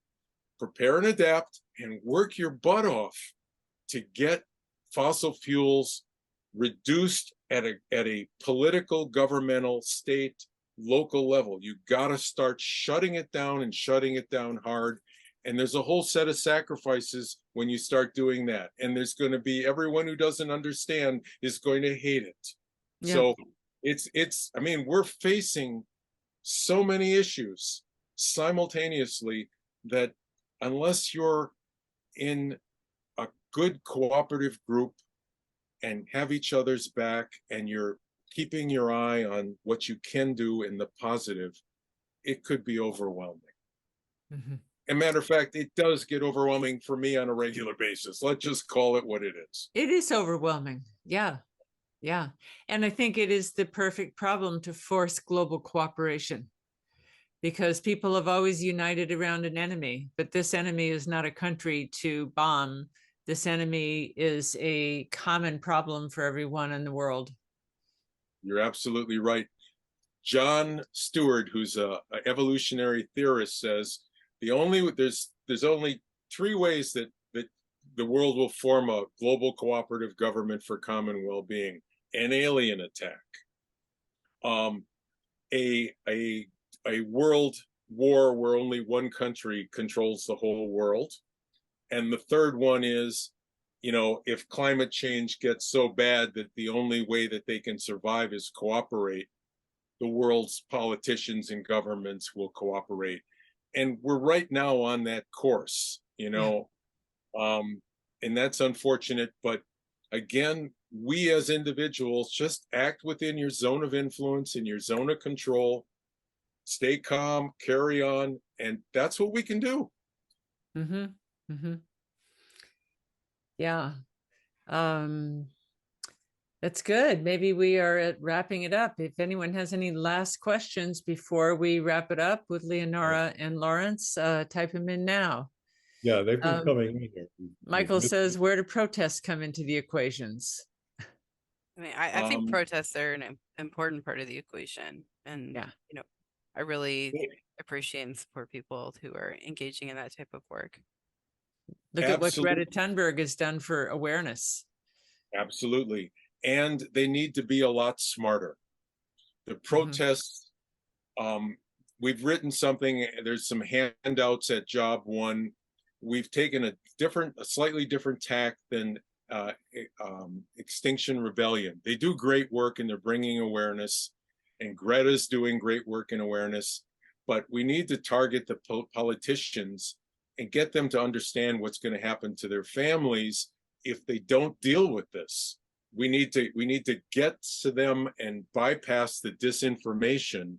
Prepare and adapt and work your butt off to get fossil fuels reduced at a political, governmental, state, local level. You got to start shutting it down and shutting it down hard. And there's a whole set of sacrifices when you start doing that. And there's going to be everyone who doesn't understand is going to hate it. Yeah. So I mean, we're facing so many issues simultaneously that unless you're in a good cooperative group and have each other's back and you're keeping your eye on what you can do in the positive, it could be overwhelming. As a matter of fact, it does get overwhelming for me on a regular basis. Let's just call it what it is. It is overwhelming. Yeah. Yeah. And I think it is the perfect problem to force global cooperation, because people have always united around an enemy, but this enemy is not a country to bomb. This enemy is a common problem for everyone in the world. You're absolutely right. John Stewart, who's an evolutionary theorist, says there's only 3 ways that the world will form a global cooperative government for common well-being: an alien attack, a world war where only one country controls the whole world, and the third one is, if climate change gets so bad that the only way that they can survive is cooperate, the world's politicians and governments will cooperate. And we're right now on that course, and that's unfortunate. But again, we as individuals just act within your zone of influence and your zone of control, stay calm, carry on, and that's what we can do. Yeah. That's good. Maybe we are wrapping it up. If anyone has any last questions before we wrap it up with Leonora and Lawrence, type them in now. Yeah, they've been coming in here. Michael says, where do protests come into the equations? I mean, I think protests are an important part of the equation. And, I really appreciate and support people who are engaging in that type of work. Look at what Greta Thunberg has done for awareness. Absolutely. And they need to be a lot smarter. The protests, we've written something, there's some handouts at Job 1. We've taken a slightly different tack than Extinction Rebellion. They do great work and they're bringing awareness, and Greta's doing great work in awareness. but we need to target the politicians and get them to understand what's going to happen to their families if they don't deal with this. We need to get to them and bypass the disinformation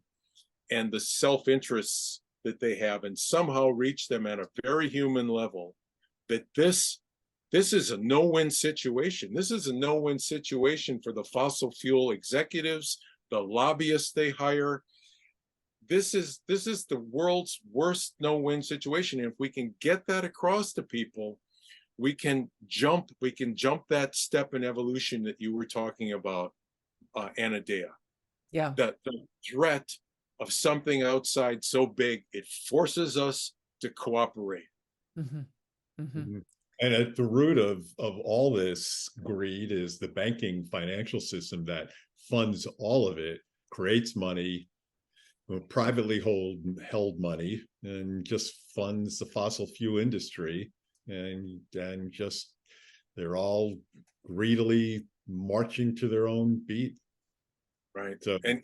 and the self-interests that they have, and somehow reach them at a very human level, that this is a no-win situation. This is a no-win situation for the fossil fuel executives, the lobbyists they hire. This is the world's worst no-win situation. And if we can get that across to people, we can jump that step in evolution that you were talking about, Anodea. Yeah. The threat of something outside so big, it forces us to cooperate. Mm-hmm. Mm-hmm. Mm-hmm. And at the root of all this greed is the banking financial system that funds all of it, creates money, privately held money, and just funds the fossil fuel industry, and just they're all greedily marching to their own beat. Right. So, and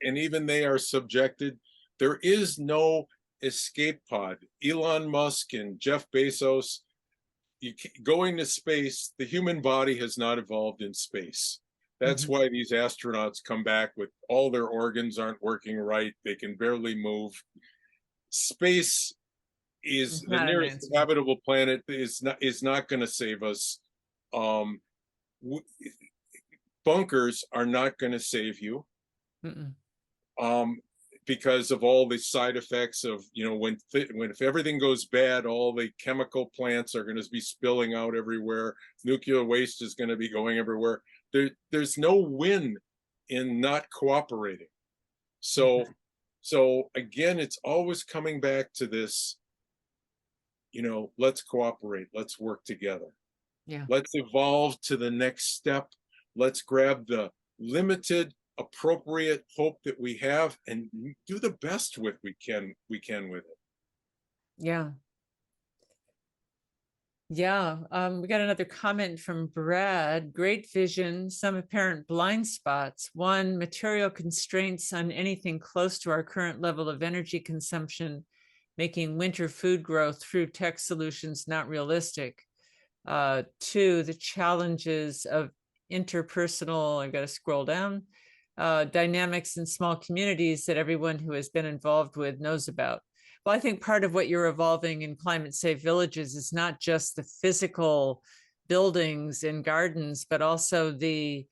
even they are subjected. There is no escape pod. Elon Musk and Jeff Bezos, going to space, the human body has not evolved in space. That's why these astronauts come back with all their organs aren't working right. They can barely move. Space is the nearest habitable planet, is not going to save us. Bunkers are not going to save you. Because of all the side effects of, if everything goes bad, all the chemical plants are going to be spilling out everywhere. Nuclear waste is going to be going everywhere. There's no win in not cooperating. So again, it's always coming back to this, let's cooperate, let's work together. Yeah. Let's evolve to the next step. Let's grab the limited, appropriate hope that we have and do the best we can with it. Yeah. Yeah. We got another comment from Brad. Great vision, some apparent blind spots. One, material constraints on anything close to our current level of energy consumption, making winter food growth through tech solutions not realistic. Two, the challenges of interpersonal, I've got to scroll down, dynamics in small communities that everyone who has been involved with knows about. Well, I think part of what you're evolving in climate safe villages is not just the physical buildings and gardens, but also the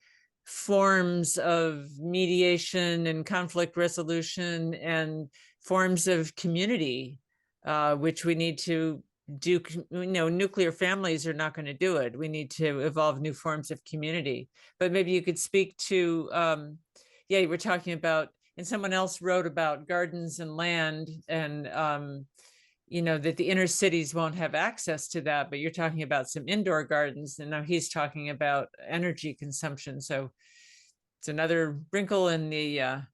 forms of mediation and conflict resolution and forms of community, which we need to do. Nuclear families are not going to do it. We need to evolve new forms of community. But maybe you could speak to, you were talking about, and someone else wrote about gardens and land, and that the inner cities won't have access to that, but you're talking about some indoor gardens, and now he's talking about energy consumption. So it's another wrinkle in the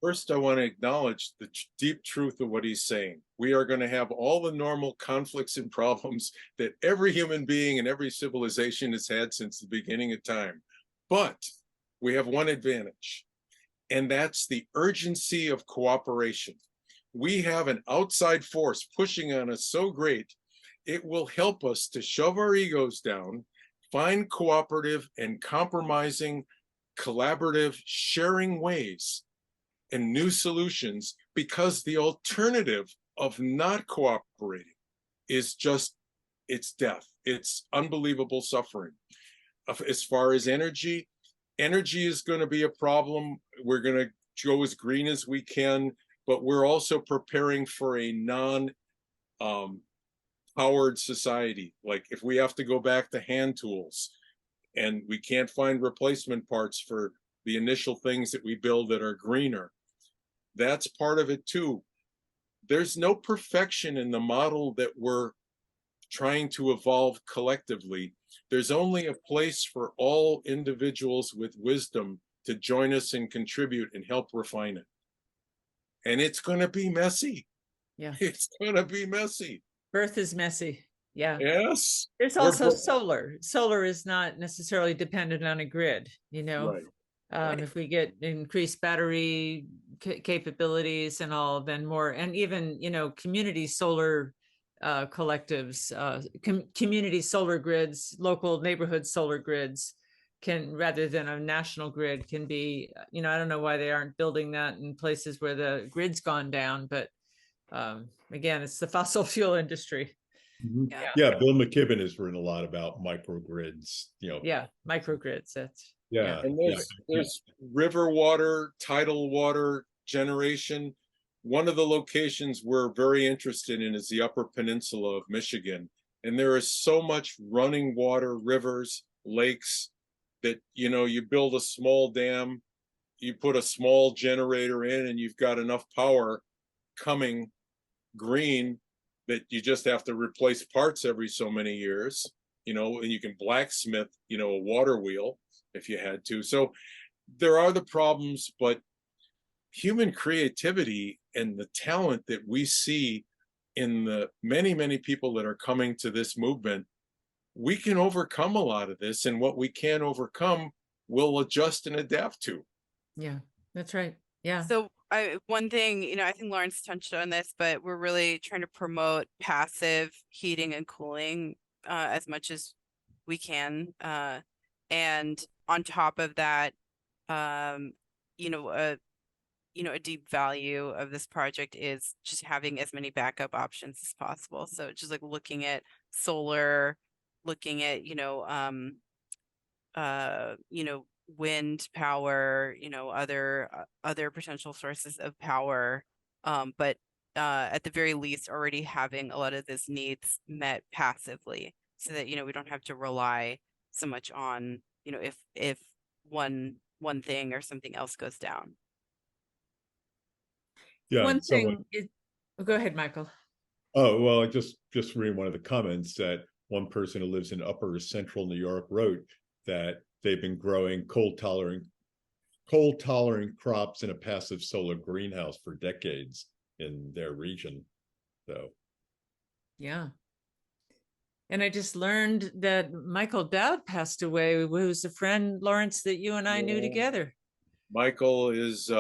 First, I want to acknowledge the deep truth of what he's saying. We are going to have all the normal conflicts and problems that every human being and every civilization has had since the beginning of time. But we have one advantage, and that's the urgency of cooperation. We have an outside force pushing on us so great, it will help us to shove our egos down, find cooperative and compromising, collaborative, sharing ways and new solutions, because the alternative of not cooperating is just, it's death. It's unbelievable suffering. As far as energy is going to be a problem. We're going to go as green as we can, but we're also preparing for a non-powered society. Like if we have to go back to hand tools and we can't find replacement parts for the initial things that we build that are greener, that's part of it too. There's no perfection in the model that we're trying to evolve collectively. There's only a place for all individuals with wisdom to join us and contribute and help refine it. And it's going to be messy. Yeah. It's going to be messy. Birth is messy. Yeah. Yes. There's also solar. Solar is not necessarily dependent on a grid, Right. If we get increased battery capabilities and all, then more, and even, community solar collectives, community solar grids, local neighborhood solar grids can, rather than a national grid, can be, I don't know why they aren't building that in places where the grid's gone down, but again, it's the fossil fuel industry. Yeah, Bill McKibben has written a lot about microgrids, Yeah, microgrids, that's yeah. And there's river water, tidal water generation. One of the locations we're very interested in is the Upper Peninsula of Michigan. And there is so much running water, rivers, lakes, that, you build a small dam, you put a small generator in, and you've got enough power coming green that you just have to replace parts every so many years, and you can blacksmith, a water wheel if you had to. So there are the problems, but human creativity and the talent that we see in the many, many people that are coming to this movement, we can overcome a lot of this, and what we can overcome, we'll adjust and adapt to. Yeah, that's right. Yeah. So one thing, I think Lawrence touched on this, but we're really trying to promote passive heating and cooling as much as we can. And on top of that, a deep value of this project is just having as many backup options as possible. So just like looking at solar, looking at, wind power, other potential sources of power. But at the very least, already having a lot of these needs met passively, so that, we don't have to rely so much on, if one thing or something else goes down. Yeah. One thing is, go ahead, Michael. Oh, well, I just reading one of the comments that one person who lives in upper central New York wrote that they've been growing cold tolerant crops in a passive solar greenhouse for decades in their region. So yeah. And I just learned that Michael Dowd passed away, who was a friend, Lawrence, that you and I knew together. Michael is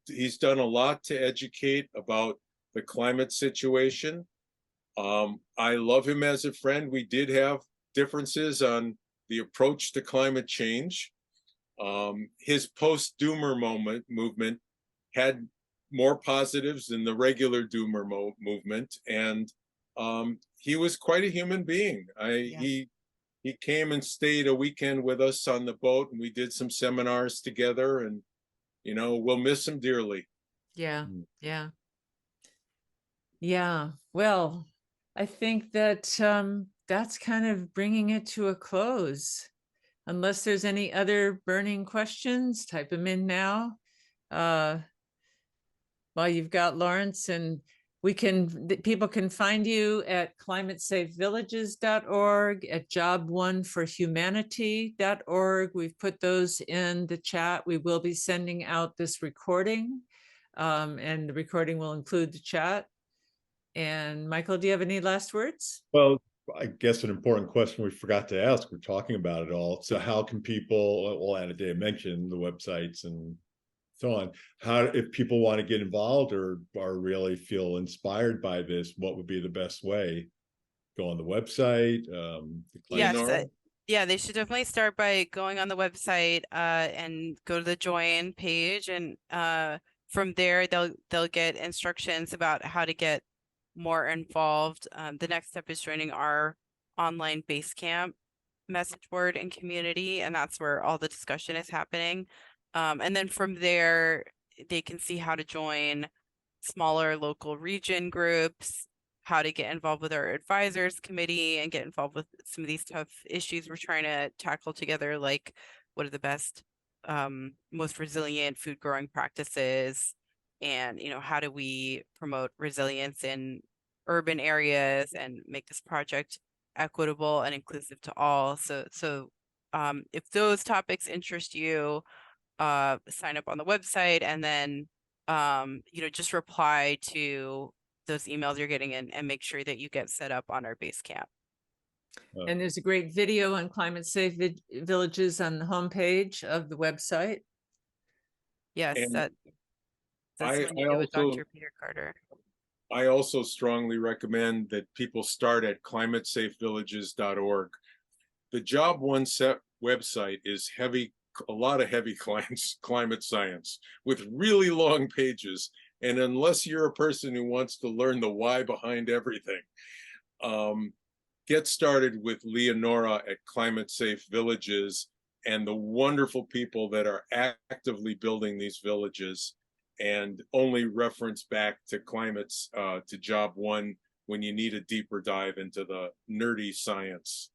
he's done a lot to educate about the climate situation. I love him as a friend. We did have differences on the approach to climate change. His post-doomer movement had more positives than the regular doomer movement, and he was quite a human being. He came and stayed a weekend with us on the boat, and we did some seminars together, and we'll miss him dearly. Yeah, yeah. Well, I think that that's kind of bringing it to a close. Unless there's any other burning questions, type them in now. While you've got Lawrence, and people can find you at climatesafevillages.org, at job1forhumanity.org. We've put those in the chat. We will be sending out this recording, and the recording will include the chat. And Michael, do you have any last words? Well, I guess an important question we forgot to ask, we're talking about it all. So how can people, well, Anodea mentioned the websites and so on. How, if people want to get involved or really feel inspired by this, what would be the best way? Go on the website? Yes, yeah, they should definitely start by going on the website and go to the join page, and from there they'll get instructions about how to get more involved. The next step is joining our online Basecamp message board and community, and that's where all the discussion is happening. And then from there, they can see how to join smaller local region groups, how to get involved with our advisors committee, and get involved with some of these tough issues we're trying to tackle together, like what are the best, most resilient food growing practices, and how do we promote resilience in urban areas and make this project equitable and inclusive to all. So if those topics interest you, sign up on the website, and then just reply to those emails you're getting and make sure that you get set up on our Basecamp. And there's a great video on Climate Safe Villages on the homepage of the website. Yes, That's I, when you I get with also Dr. Peter Carter. I also strongly recommend that people start at climatesafevillages.org. The Job One Set website is a lot of heavy climate science with really long pages. And unless you're a person who wants to learn the why behind everything, get started with Leonora at Climate Safe Villages and the wonderful people that are actively building these villages, and only reference back to to Job One when you need a deeper dive into the nerdy science.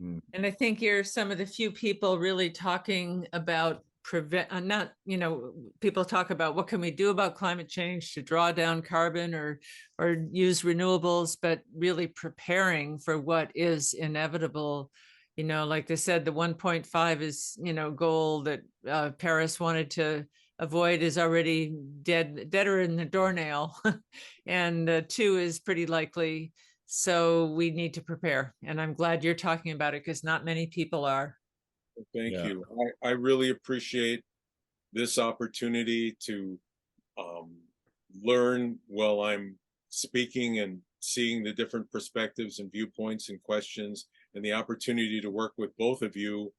And I think you're some of the few people really talking about not, people talk about what can we do about climate change to draw down carbon or use renewables, but really preparing for what is inevitable. Like they said, the 1.5 is, goal that Paris wanted to avoid is already deader in the doornail. And 2 is pretty likely. So we need to prepare. And I'm glad you're talking about it because not many people are. Thank you. I really appreciate this opportunity to learn while I'm speaking and seeing the different perspectives and viewpoints and questions, and the opportunity to work with both of you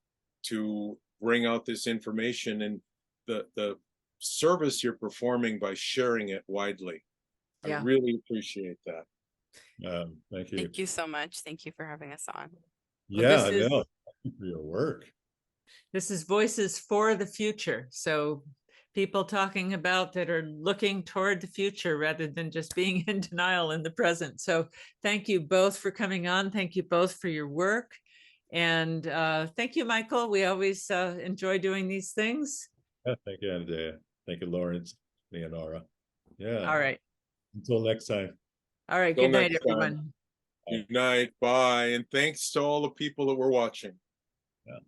to bring out this information and the service you're performing by sharing it widely. Yeah. I really appreciate that. Thank you. Thank you so much. Thank you for having us on. Yeah, Well, no, thank you for your work. This is Voices for the Future. So people talking about that are looking toward the future rather than just being in denial in the present. So thank you both for coming on. Thank you both for your work. And thank you, Michael. We always enjoy doing these things. Yeah, thank you, Anodea. Thank you, Lawrence, Leonora. Yeah. All right. Until next time. All right. Till Good night, next time. everyone. Good night. Bye. And thanks to all the people that were watching. Yeah.